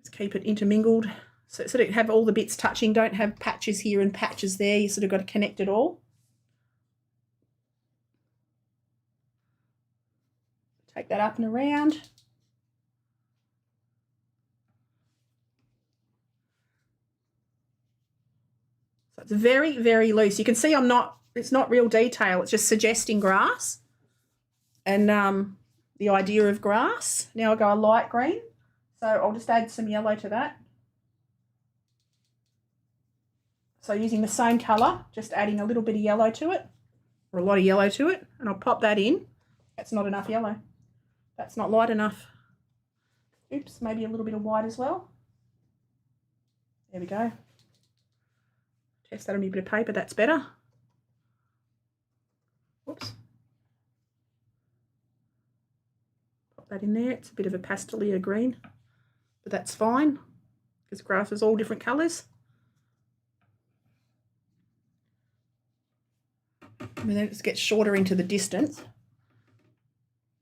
Just keep it intermingled. So sort of have all the bits touching. Don't have patches here and patches there. You sort of got to connect it all. Take that up and around. So it's very, very loose. You can see it's not real detail. It's just suggesting grass and the idea of grass. Now I'll go a light green. So I'll just add some yellow to that. So using the same colour, just adding a little bit of yellow to it, or a lot of yellow to it, and I'll pop that in. That's not enough yellow. That's not light enough. Oops, maybe a little bit of white as well. There we go. Test that on a bit of paper, that's better. Whoops. Pop that in there. It's a bit of a pastellier green, but that's fine because grass is all different colours. And then it gets shorter into the distance.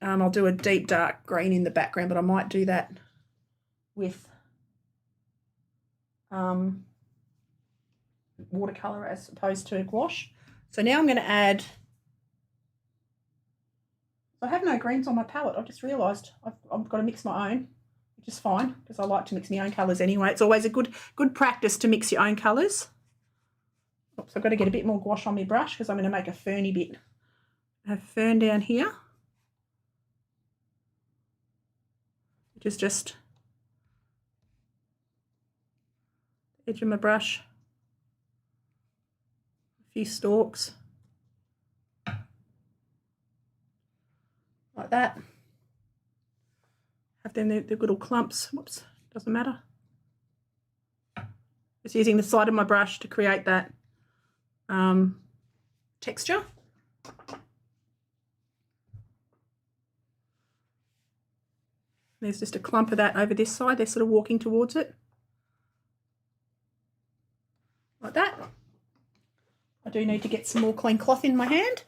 I'll do a deep dark green in the background, but I might do that with watercolour as opposed to gouache. So now I'm going to add, I have no greens on my palette. I've just realised I've got to mix my own, which is fine because I like to mix my own colours anyway. It's always a good practice to mix your own colours. Oops, I've got to get a bit more gouache on my brush because I'm going to make a ferny bit. I have fern down here, which is just the edge of my brush, a few stalks, like that. Have them the little clumps. Whoops, doesn't matter. Just using the side of my brush to create that texture. There's just a clump of that over this side. They're sort of walking towards it. Like that. I do need to get some more clean cloth in my hand.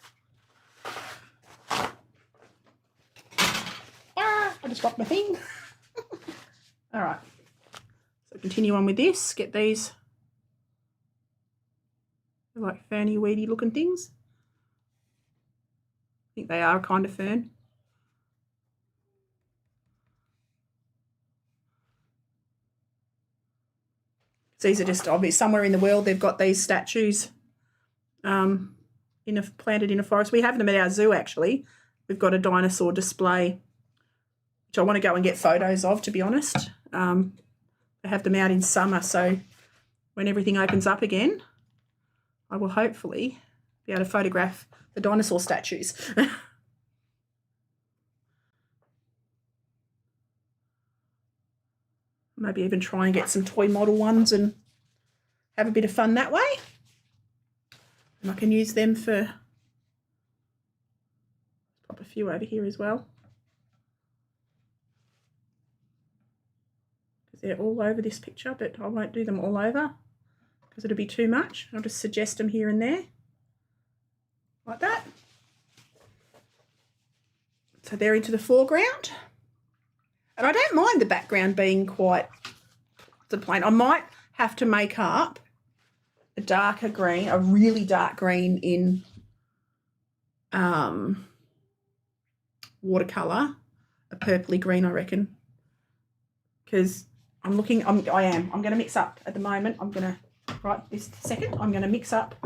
I just dropped my thing. All right. So continue on with this. Get these like ferny, weedy looking things. I think they are a kind of fern. These are just obvious. Somewhere in the world they've got these statues planted in a forest. We have them at our zoo actually. We've got a dinosaur display, which I want to go and get photos of, to be honest. They have them out in summer, so when everything opens up again, I will hopefully be able to photograph the dinosaur statues. Maybe even try and get some toy model ones and have a bit of fun that way. And I can use them for, pop a few over here as well, because they're all over this picture, but I won't do them all over because it'll be too much. I'll just suggest them here and there, like that. So they're into the foreground. And I don't mind the background being quite the plain. I might have to make up a darker green, a really dark green in watercolour, a purpley green, I reckon. Because I'm going to mix up at the moment. I'm going to, right this second, I'm going to mix up.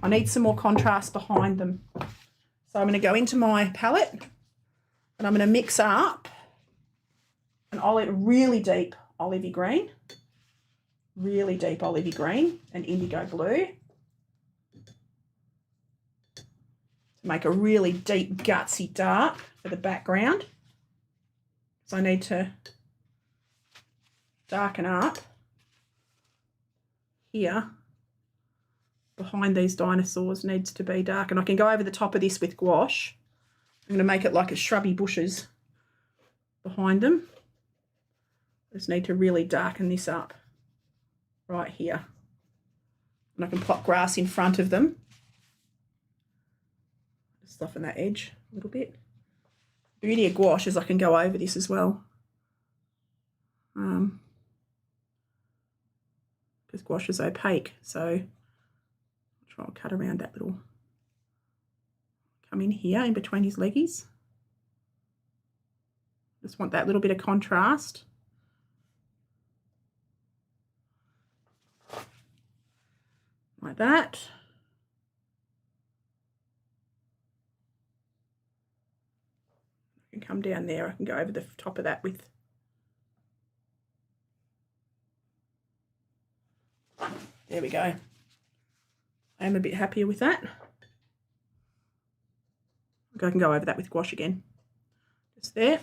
I need some more contrast behind them. So I'm going to go into my palette and I'm going to mix up an really deep olivey green, and indigo blue to make a really deep, gutsy dark for the background. So I need to darken up here behind these dinosaurs. Needs to be dark, and I can go over the top of this with gouache. I'm going to make it like a shrubby bushes behind them. Just need to really darken this up right here. And I can plop grass in front of them. Just soften that edge a little bit. The beauty of gouache is I can go over this as well. Because gouache is opaque, so I'll try and cut around that little, come in here in between his leggies. Just want that little bit of contrast. Like that. I can come down there. I can go over the top of that with There we go. I am a bit happier with that. I can go over that with gouache again. Just there.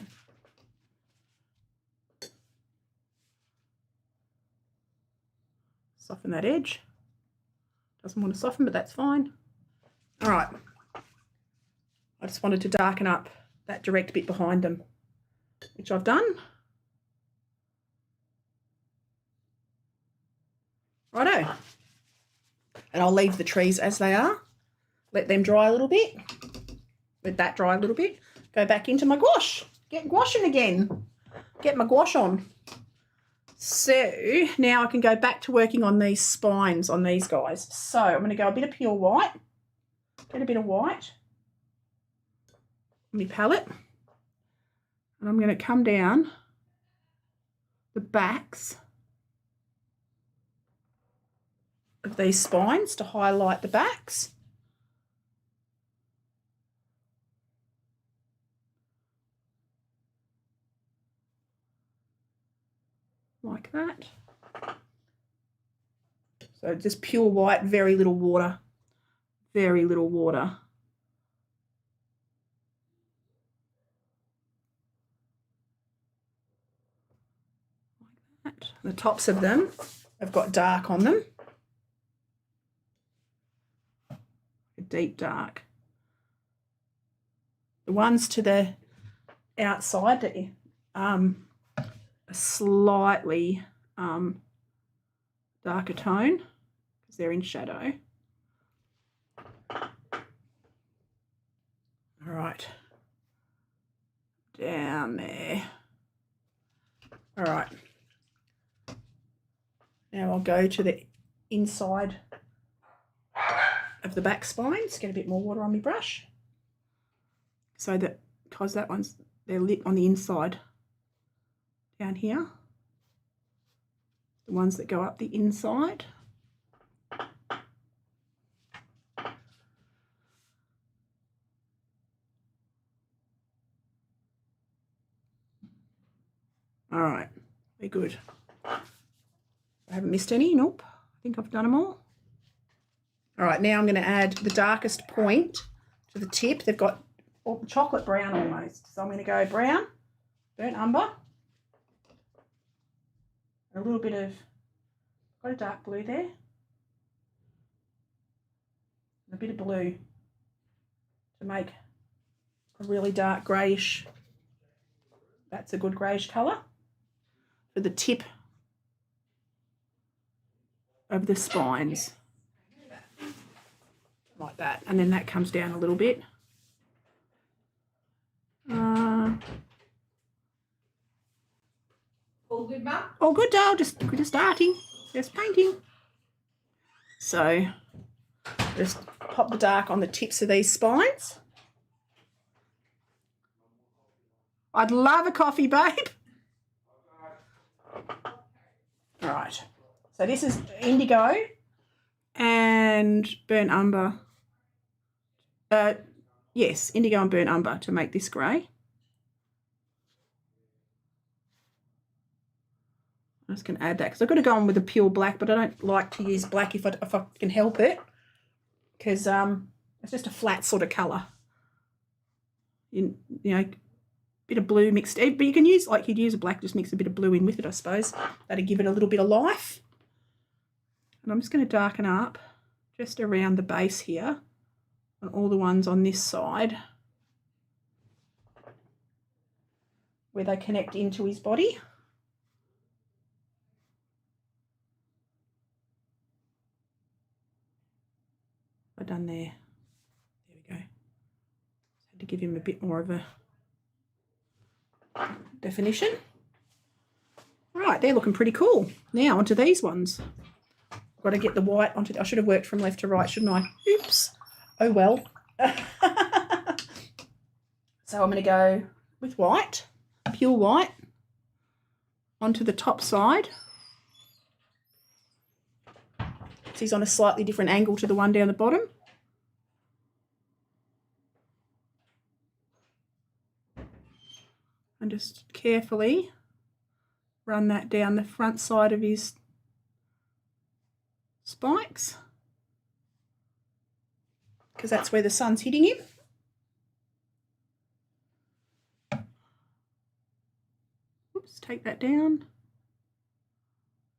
Soften that edge. Doesn't want to soften, but that's fine. All right. I just wanted to darken up that direct bit behind them, which I've done. Righto. And I'll leave the trees as they are. Let them dry a little bit. Let that dry a little bit. Go back into my gouache. Get gouaching again. Get my gouache on. So now I can go back to working on these spines on these guys. So I'm going to go a bit of pure white. Get a bit of white on my palette. And I'm going to come down the backs of these spines to highlight the backs. Like that. So just pure white, very little water. Very little water. Like that. The tops of them have got dark on them. A deep dark. The ones to the outside are a slightly darker tone because they're in shadow. All right, down there. All right, now I'll go to the inside of the back spines, get a bit more water on my brush so that, because that one's, they're lit on the inside down here, the ones that go up the inside. All right, we're good. I haven't missed any. Nope, I think I've done them all. All right, now I'm going to add the darkest point to the tip. They've got chocolate brown almost. So I'm going to go brown, burnt umber, a little bit of, got a dark blue there, and a bit of blue to make a really dark greyish, that's a good greyish colour for the tip of the spines. Like that, and then that comes down a little bit. All good, Mum? All good, Dale. Just starting, just painting. So just pop the dark on the tips of these spines. I'd love a coffee, babe. All right. So this is indigo and burnt umber. Yes, indigo and burnt umber to make this grey. I'm just going to add that because I've got to go on with a pure black, but I don't like to use black if I can help it, because it's just a flat sort of colour. You know, bit of blue mixed, but you can use, like you'd use a black, just mix a bit of blue in with it, I suppose. That'd give it a little bit of life. And I'm just going to darken up just around the base here on all the ones on this side where they connect into his body. I've done there. There we go. Just had to give him a bit more of a definition. Right, they're looking pretty cool. Now onto these ones. I've got to get the white onto. I should have worked from left to right, shouldn't I? Oops. Oh well. So I'm going to go with white, pure white, onto the top side. So he's on a slightly different angle to the one down the bottom. And just carefully run that down the front side of his spikes because that's where the sun's hitting him. Oops, take that down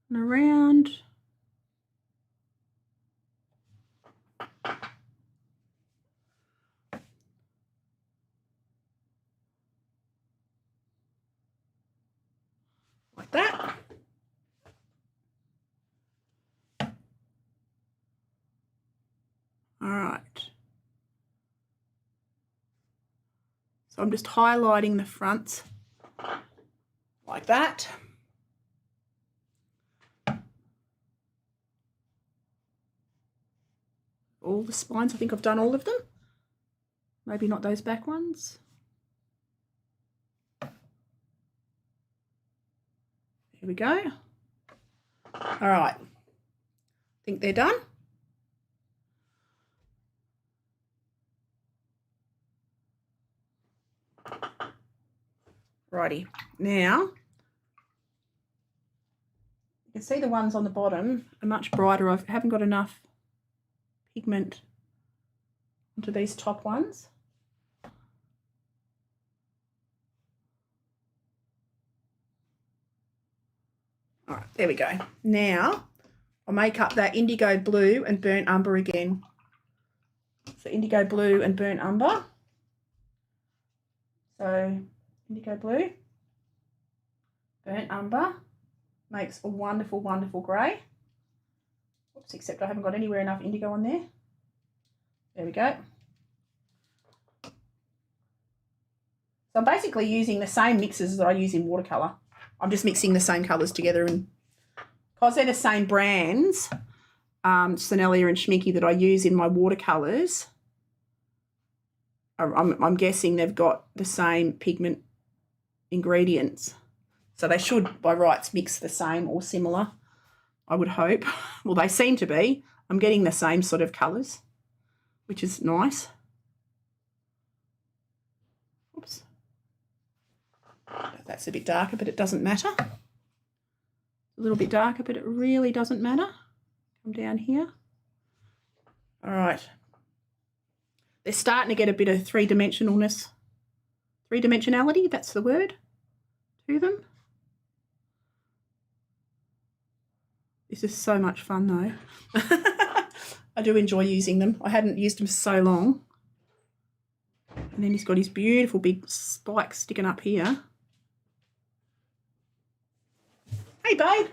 and around. Like that. All right. So I'm just highlighting the fronts like that. All the spines, I think I've done all of them. Maybe not those back ones. Here we go. All right. I think they're done. Righty. Now, you can see the ones on the bottom are much brighter. I haven't got enough pigment onto these top ones. All right, there we go. Now, I'll make up that indigo blue and burnt umber again. So indigo blue and burnt umber. So indigo blue, burnt umber makes a wonderful, wonderful grey. Oops, except I haven't got anywhere enough indigo on there. There we go. So I'm basically using the same mixes that I use in watercolour. I'm just mixing the same colours together, and because they're the same brands, Sennelier and Schminky, that I use in my watercolours, I'm guessing they've got the same pigment ingredients. So they should, by rights, mix the same or similar, I would hope. Well, they seem to be. I'm getting the same sort of colours, which is nice. Oops. That's a bit darker, but it doesn't matter. A little bit darker, but it really doesn't matter. Come down here. All right. They're starting to get a bit of three-dimensionality, that's the word, to them. This is so much fun though. I do enjoy using them. I hadn't used them for so long. And then he's got his beautiful big spikes sticking up here. Hey babe,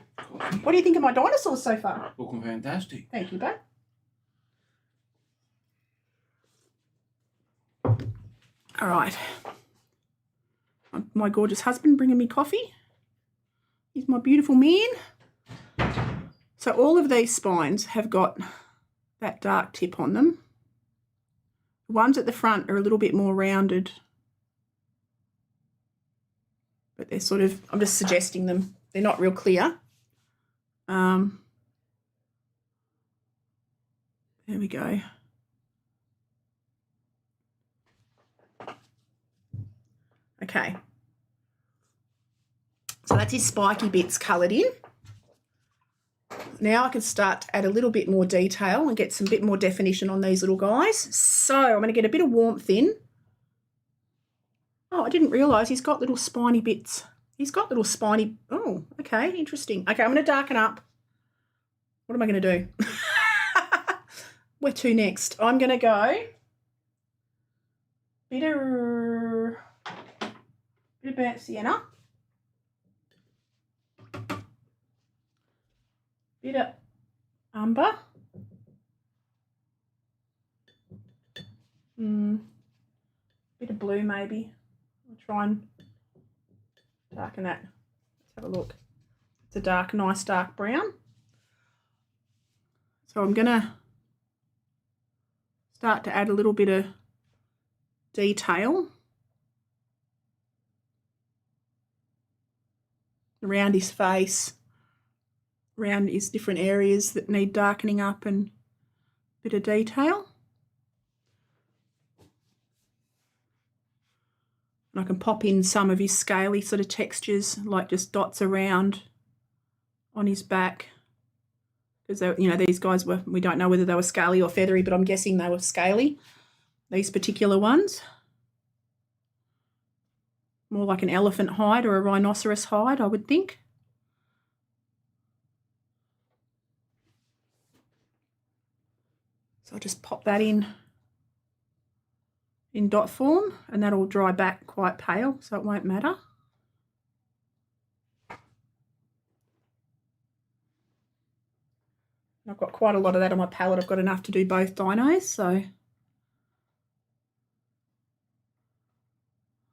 what do you think of my dinosaurs so far? Looking fantastic. Thank you, babe. All right. My gorgeous husband bringing me coffee. He's my beautiful man. So all of these spines have got that dark tip on them. The ones at the front are a little bit more rounded, but they're sort of, I'm just suggesting them. They're not real clear. There we go. Okay. So that's his spiky bits coloured in. Now I can start to add a little bit more detail and get some bit more definition on these little guys. So I'm going to get a bit of warmth in. Oh, I didn't realise he's got little spiny bits. He's got little spiny... Oh, okay, interesting. Okay, I'm going to darken up. What am I going to do? Where to next? I'm going to go... Bit of burnt sienna. Bit of umber. Bit of blue maybe. I'll try and darken that. Let's have a look. It's a dark, nice dark brown. So I'm going to start to add a little bit of detail around his face, around his different areas that need darkening up and a bit of detail. And I can pop in some of his scaly sort of textures, like just dots around on his back because, you know, these guys were, we don't know whether they were scaly or feathery, but I'm guessing they were scaly, these particular ones. More like an elephant hide or a rhinoceros hide, I would think. So I'll just pop that in dot form, and that'll dry back quite pale, so it won't matter. I've got quite a lot of that on my palette. I've got enough to do both dinos, so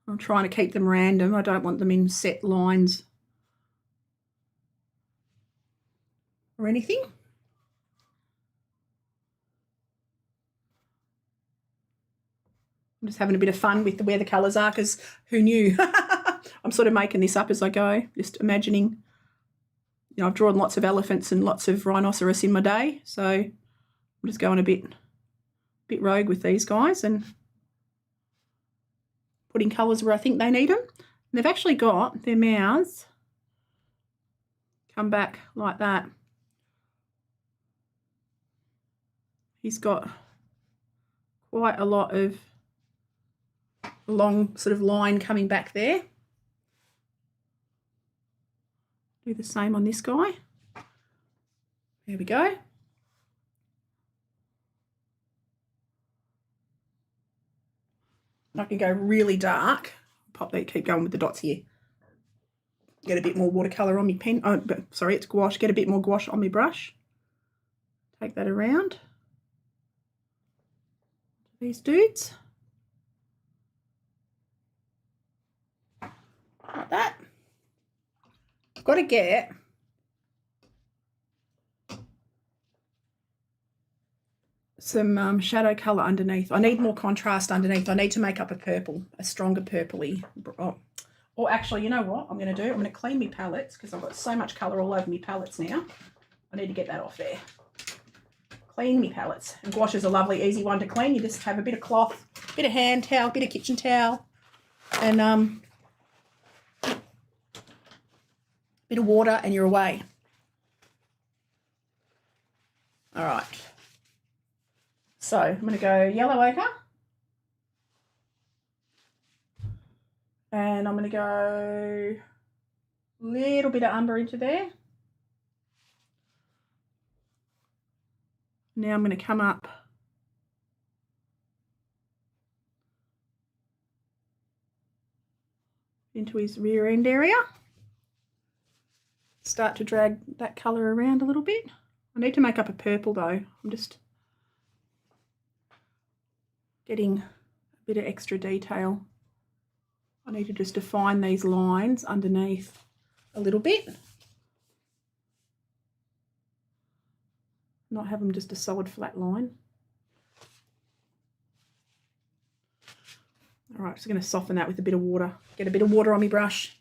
I'm trying to keep them random. I don't want them in set lines or anything. I'm just having a bit of fun with where the colours are, because who knew? I'm sort of making this up as I go, just imagining. You know, I've drawn lots of elephants and lots of rhinoceros in my day, so I'm just going a bit rogue with these guys and putting colours where I think they need them. And they've actually got their mouths come back like that. He's got quite a lot of long sort of line coming back there. Do the same on this guy. There we go. I can go really dark. Pop that, keep going with the dots here. Get a bit more watercolour on my pen. Oh, but sorry, it's gouache. Get a bit more gouache on my brush. Take that around. These dudes. Like that. I've got to get some shadow colour underneath. I need more contrast underneath. I need to make up a purple, a stronger purpley. Oh. Or actually, you know what I'm going to do? I'm going to clean my palettes, because I've got so much colour all over my palettes now. I need to get that off there. Clean my palettes. And gouache is a lovely, easy one to clean. You just have a bit of cloth, bit of hand towel, bit of kitchen towel, and bit of water, and you're away. All right. So I'm going to go yellow ochre. And I'm going to go a little bit of umber into there. Now I'm going to come up into his rear end area. Start to drag that colour around a little bit. I need to make up a purple though. I'm just getting a bit of extra detail. I need to just define these lines underneath a little bit. Not have them just a solid flat line. All right, so I'm going to soften that with a bit of water. Get a bit of water on my brush.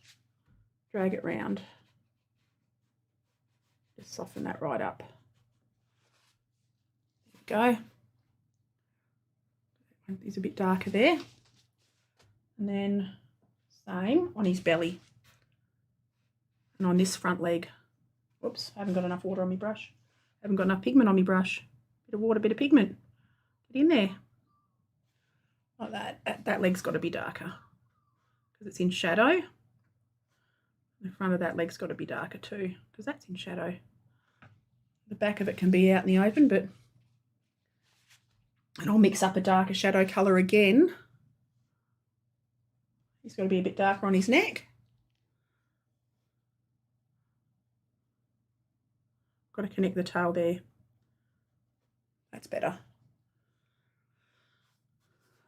Drag it round. Just soften that right up. There we go. He's a bit darker there. And then same on his belly. And on this front leg. Whoops, I haven't got enough water on my brush. I haven't got enough pigment on my brush. Bit of water, bit of pigment. Get in there. Like that. That leg's got to be darker because it's in shadow. The front of that leg's got to be darker too because that's in shadow. The back of it can be out in the open, but and I'll mix up a darker shadow colour again. He's got to be a bit darker on his neck. Got to connect the tail there. That's better.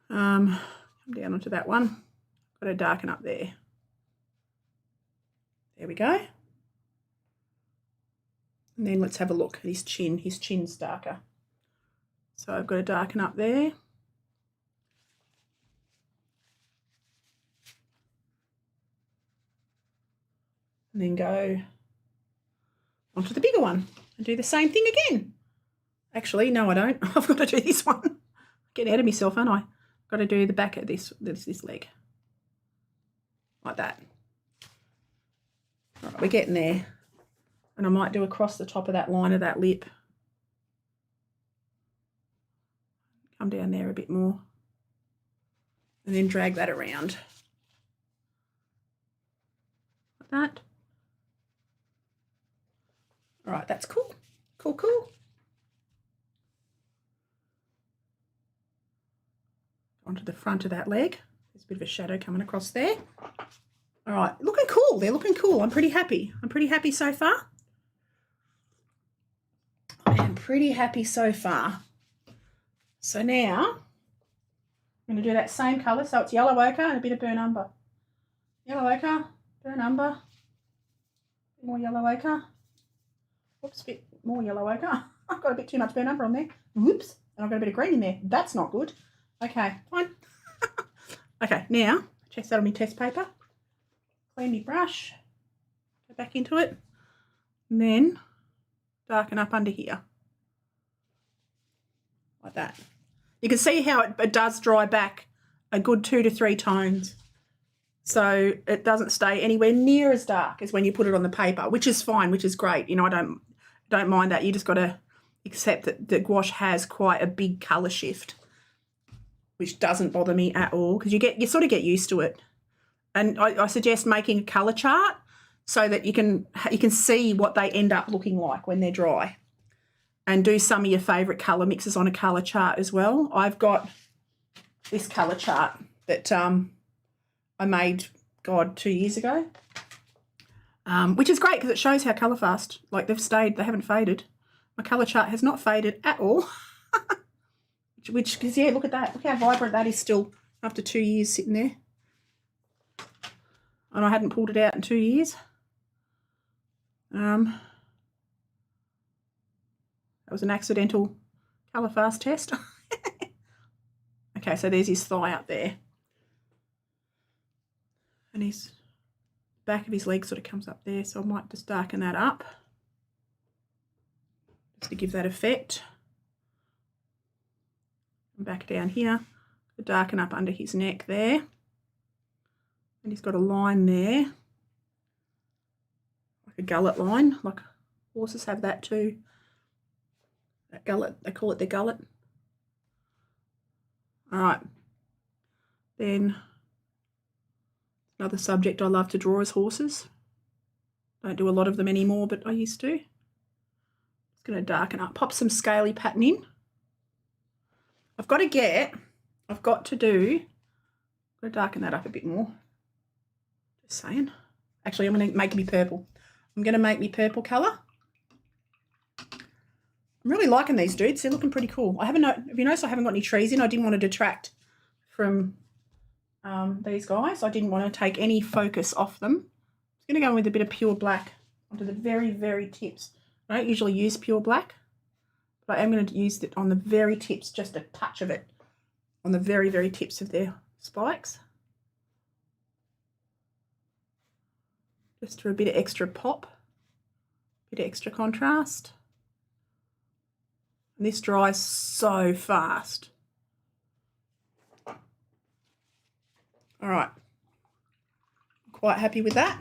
Come down onto that one. Got to darken up there. There we go. And then let's have a look at his chin. His chin's darker. So I've got to darken up there. And then go onto the bigger one and do the same thing again. Actually, no, I don't. I've got to do this one. Getting out of myself, aren't I? I've got to do the back of this leg. Like that. All right, we're getting there. And I might do across the top of that line of that lip. Come down there a bit more. And then drag that around. Like that. All right, that's cool. Cool. Onto the front of that leg. There's a bit of a shadow coming across there. All right, looking cool. They're looking cool. I'm pretty happy. I'm pretty happy so far. I am pretty happy so far. So now I'm going to do that same colour. So it's yellow ochre and a bit of burnt umber. Yellow ochre, burnt umber, more yellow ochre. Whoops, a bit more yellow ochre. I've got a bit too much burnt umber on there. Whoops, and I've got a bit of green in there. That's not good. Okay, fine. Okay, now check that on my test paper. Clean my brush. Go back into it. And then darken up under here. Like that. You can see how it does dry back a good 2 to 3 tones. So it doesn't stay anywhere near as dark as when you put it on the paper, which is fine, which is great. You know, I don't mind that. You just got to accept that the gouache has quite a big colour shift, which doesn't bother me at all because you sort of get used to it. And I suggest making a colour chart so that you can see what they end up looking like when they're dry. And do some of your favourite colour mixes on a colour chart as well. I've got this colour chart that I made, 2 years ago, which is great because it shows how colour fast, like they haven't faded. My colour chart has not faded at all. Because, yeah, look at that. Look how vibrant that is still after 2 years sitting there. And I hadn't pulled it out in 2 years. That was an accidental colour fast test. Okay, so there's his thigh up there. And his back of his leg sort of comes up there, so I might just darken that up just to give that effect. And back down here, darken up under his neck there. And he's got a line there, like a gullet line, like horses have that too. That gullet, they call it the gullet. All right, then another subject I love to draw is horses. Don't do a lot of them anymore, but I used to. Just going to darken up, pop some scaly pattern in. I've got to darken that up a bit more. Just saying. Actually, I'm going to make me purple. I'm going to make me purple colour. I'm really liking these dudes. They're looking pretty cool. Have you noticed I haven't got any trees in? I didn't want to detract from these guys. I didn't want to take any focus off them. I'm going to go in with a bit of pure black onto the very, very tips. I don't usually use pure black, but I am going to use it on the very tips, just a touch of it on the very, very tips of their spikes. Just for a bit of extra pop, bit of extra contrast. And this dries so fast. All right, I'm quite happy with that.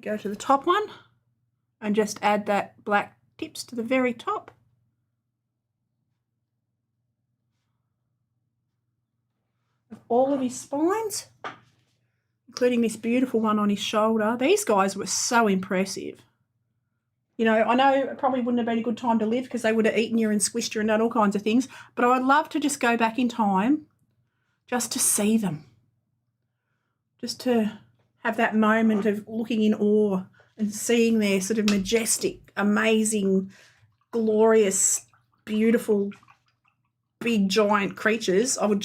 Go to the top one and just add that black tips to the very top. Of all of his spines, including this beautiful one on his shoulder. These guys were so impressive. You know, I know it probably wouldn't have been a good time to live because they would have eaten you and squished you and done all kinds of things, but I would love to just go back in time just to see them. Just to have that moment of looking in awe and seeing their sort of majestic, amazing, glorious, beautiful, big, giant creatures. I don't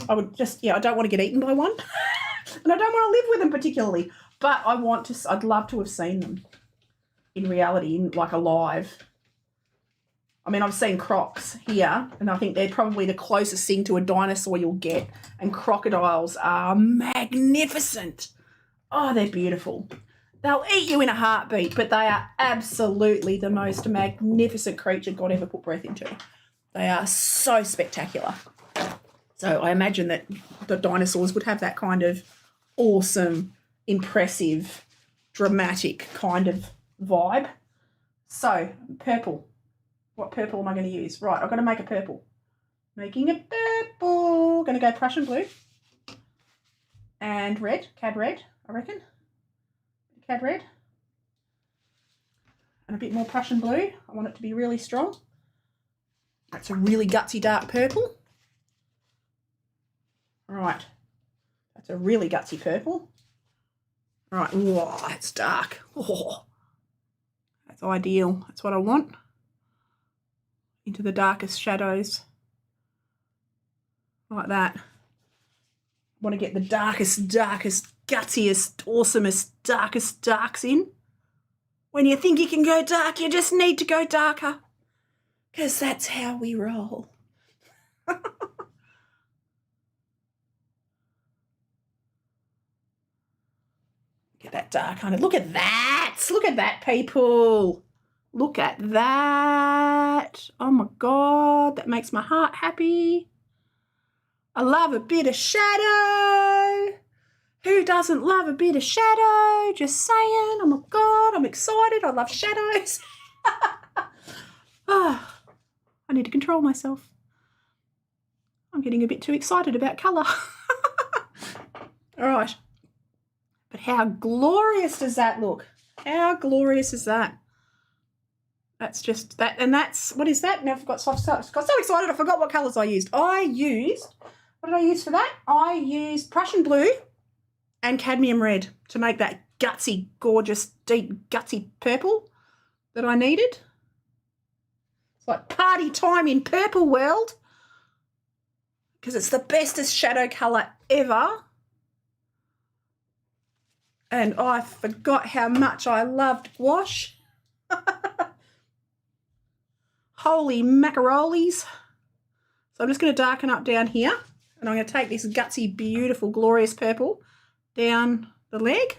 want to get eaten by one. And I don't want to live with them particularly, but I'd love to have seen them in reality, like alive. I mean, I've seen crocs here, and I think they're probably the closest thing to a dinosaur you'll get. And crocodiles are magnificent. Oh, they're beautiful. They'll eat you in a heartbeat, but they are absolutely the most magnificent creature God ever put breath into. They are so spectacular. So I imagine that the dinosaurs would have that kind of awesome, impressive dramatic kind of vibe. So, purple. What purple am I going to use? Right, I've got to make a purple. Making a purple. Going to go Prussian blue. And red, cad red, I reckon. Cad red. And a bit more Prussian blue. I want it to be really strong. That's a really gutsy dark purple. Right. That's a really gutsy purple. Right. Whoa, that's dark. Oh, that's ideal. That's what I want. Into the darkest shadows. Like that. Want to get the darkest, gutsiest, awesomest, darkest darks in. When you think you can go dark, you just need to go darker. Because that's how we roll. Get that dark kind of. Look at that. Look at that, people. Look at that. Oh, my God. That makes my heart happy. I love a bit of shadow. Who doesn't love a bit of shadow? Just saying. Oh, my God. I'm excited. I love shadows. Oh, I need to control myself. I'm getting a bit too excited about colour. All right. But how glorious does that look? How glorious is that? That's just that. And that's, what is that? Now I've got so excited I forgot what colours I used. What did I use for that? I used Prussian blue and cadmium red to make that gutsy, gorgeous, deep, gutsy purple that I needed. It's like party time in purple world because it's the bestest shadow colour ever. And I forgot how much I loved gouache. Holy macarolis. So I'm just going to darken up down here. And I'm going to take this gutsy, beautiful, glorious purple down the leg.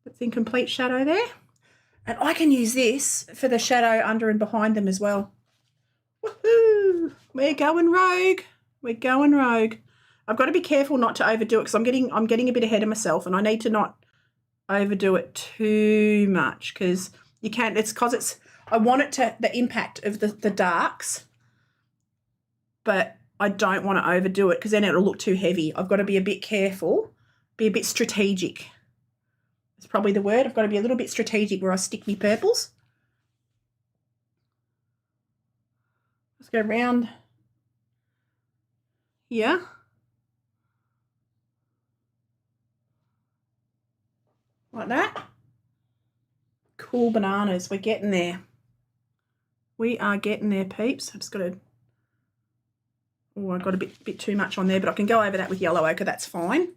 It's in complete shadow there. And I can use this for the shadow under and behind them as well. Woohoo! We're going rogue. We're going rogue. I've got to be careful not to overdo it because I'm getting a bit ahead of myself and I need to not overdo it too much because you can't. It's because it's. I want it to the impact of the darks, but I don't want to overdo it because then it'll look too heavy. I've got to be a bit careful, be a bit strategic. It's probably the word. I've got to be a little bit strategic where I stick my purples. Let's go round here. Like that. Cool bananas. We're getting there. We are getting there, peeps. I've just got to... Oh, I've got a bit too much on there, but I can go over that with yellow ochre. That's fine.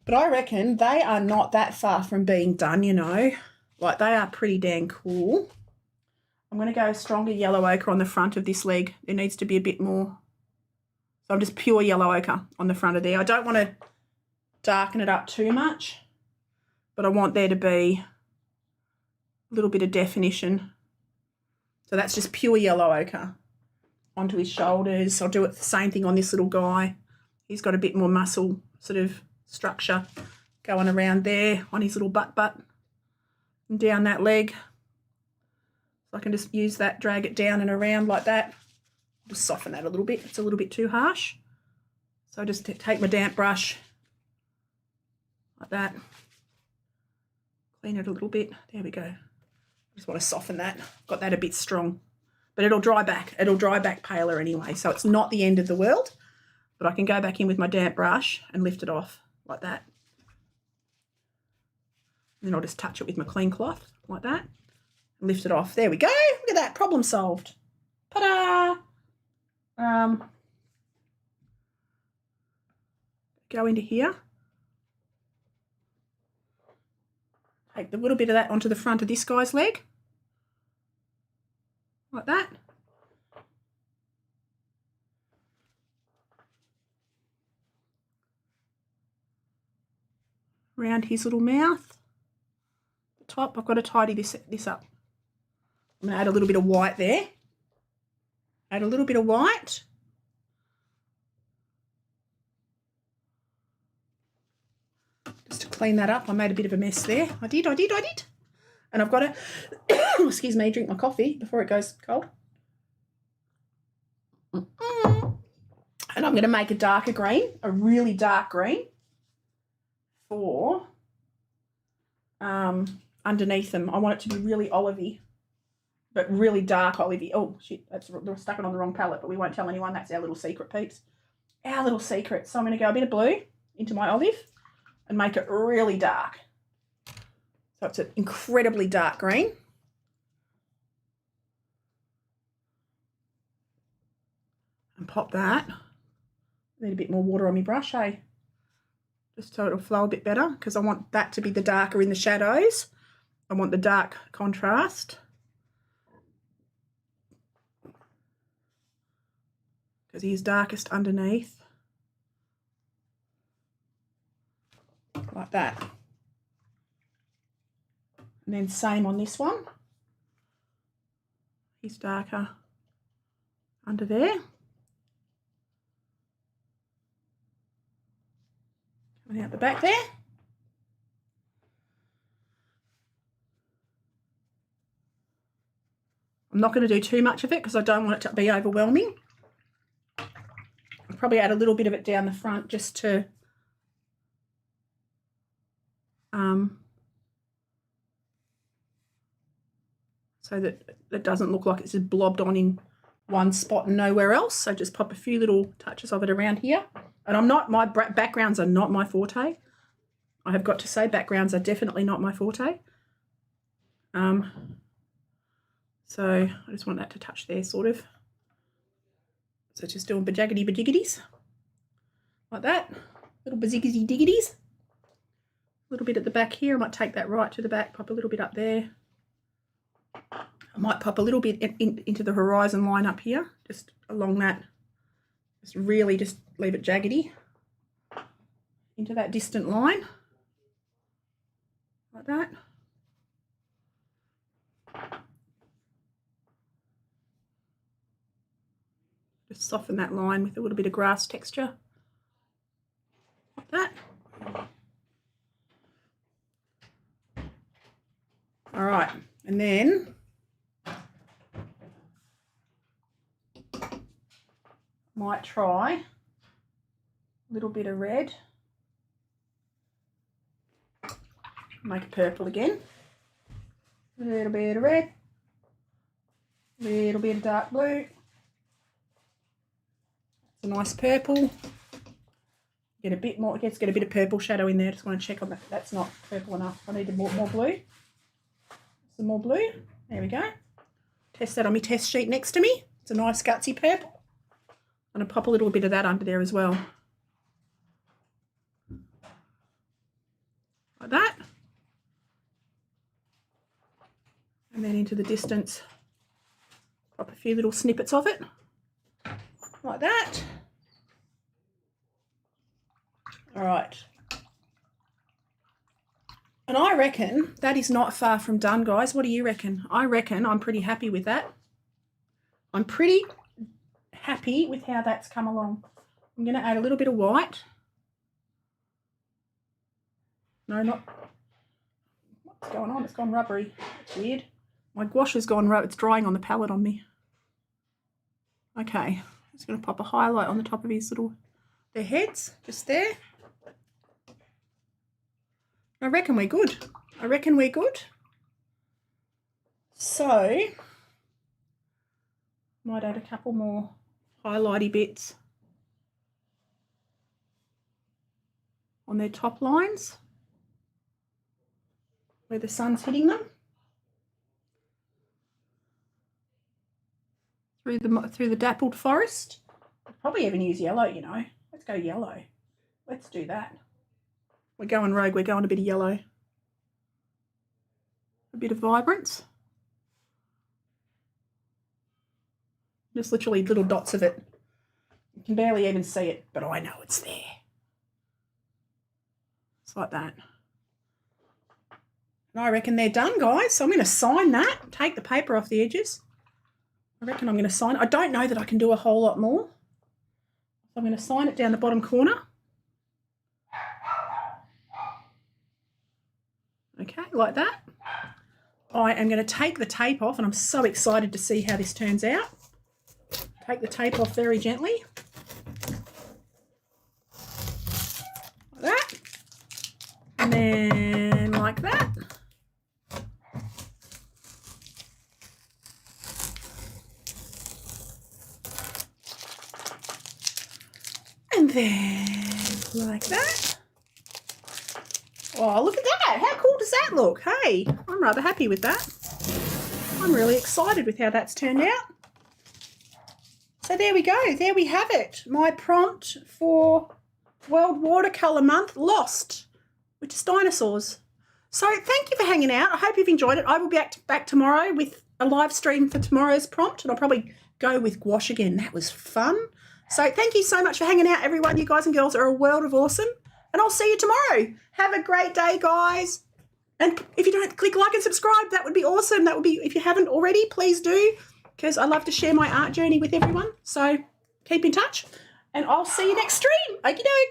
But I reckon they are not that far from being done, you know. Like, they are pretty dang cool. I'm going to go stronger yellow ochre on the front of this leg. It needs to be a bit more. So I'm just pure yellow ochre on the front of there. I don't want to darken it up too much, but I want there to be a little bit of definition. So that's just pure yellow ochre onto his shoulders. I'll do it the same thing on this little guy. He's got a bit more muscle sort of structure going around there on his little butt and down that leg. So I can just use that, drag it down and around like that. Just soften that a little bit. It's a little bit too harsh. So I just take my damp brush like that. Clean it a little bit. There we go. Just want to soften that. Got that a bit strong. But it'll dry back. It'll dry back paler anyway. So it's not the end of the world. But I can go back in with my damp brush and lift it off like that. And then I'll just touch it with my clean cloth like that. And lift it off. There we go. Look at that. Problem solved. Ta-da! Go into here. Take a little bit of that onto the front of this guy's leg. Like that. Around his little mouth. The top, I've got to tidy this up. I'm going to add a little bit of white there. Add a little bit of white. Just to clean that up. I made a bit of a mess there. I did. And I've got to, excuse me, drink my coffee before it goes cold. And I'm going to make a darker green, a really dark green for underneath them. I want it to be really olivey, but really dark olivey. Oh, shit, we're stuck it on the wrong palette, but we won't tell anyone. That's our little secret, peeps. Our little secret. So I'm going to go a bit of blue into my olive and make it really dark. So it's an incredibly dark green. And pop that. Need a bit more water on my brush, eh? Just so it'll flow a bit better, because I want that to be the darker in the shadows. I want the dark contrast. Because he is darkest underneath. Like that. And then same on this one. He's darker under there. Coming out the back there. I'm not going to do too much of it because I don't want it to be overwhelming. I'll probably add a little bit of it down the front just to so that it doesn't look like it's just blobbed on in one spot and nowhere else. So just pop a few little touches of it around here. And my backgrounds are not my forte. I have got to say, backgrounds are definitely not my forte. So I just want that to touch there, sort of. So just doing bajaggity bajiggities. Like that. Little baziggity diggities. A little bit at the back here. I might take that right to the back, pop a little bit up there. I might pop a little bit into the horizon line up here, just along that. Just really just leave it jaggedy into that distant line, like that. Just soften that line with a little bit of grass texture, like that. All right, and then might try a little bit of red. Make it purple again. A little bit of red. A little bit of dark blue. It's a nice purple. Get a bit more. Let's get a bit of purple shadow in there. Just want to check on that. That's not purple enough. I need more blue. Some more blue. There we go. Test that on my test sheet next to me. It's a nice gutsy purple. I'm going to pop a little bit of that under there as well. Like that. And then into the distance, pop a few little snippets of it. Like that. All right. And I reckon that is not far from done, guys. What do you reckon? I reckon I'm pretty happy with that. I'm pretty happy with how that's come along. I'm going to add a little bit of white. No, not. What's going on? It's gone rubbery. It's weird. My gouache has gone it's drying on the palette on me. Okay, I'm just going to pop a highlight on the top of their heads, just there. I reckon we're good. I reckon we're good. So, might add a couple more highlighty bits on their top lines where the sun's hitting them. Through the dappled forest. I'd probably even use yellow, you know. Let's go yellow. Let's do that. We're going rogue. We're going a bit of yellow. A bit of vibrance. Just literally little dots of it. You can barely even see it, but I know it's there. It's like that. And I reckon they're done, guys. So I'm going to sign that. Take the paper off the edges. I reckon I'm going to sign it. I don't know that I can do a whole lot more. So I'm going to sign it down the bottom corner. Okay, like that. I am going to take the tape off, and I'm so excited to see how this turns out. Take the tape off very gently. Like that. And then like that. And then like that. Oh, look at that. How cool does that look? Hey, I'm rather happy with that. I'm really excited with how that's turned out. So there we go. There we have it. My prompt for World Watercolour Month, Lost, which is dinosaurs. So thank you for hanging out. I hope you've enjoyed it. I will be back tomorrow with a live stream for tomorrow's prompt, and I'll probably go with gouache again. That was fun. So thank you so much for hanging out, everyone. You guys and girls are a world of awesome. And I'll see you tomorrow. Have a great day, guys. And if you don't click like and subscribe, that would be awesome. That would be, if you haven't already, please do, because I love to share my art journey with everyone. So keep in touch, and I'll see you next stream. Okie doke.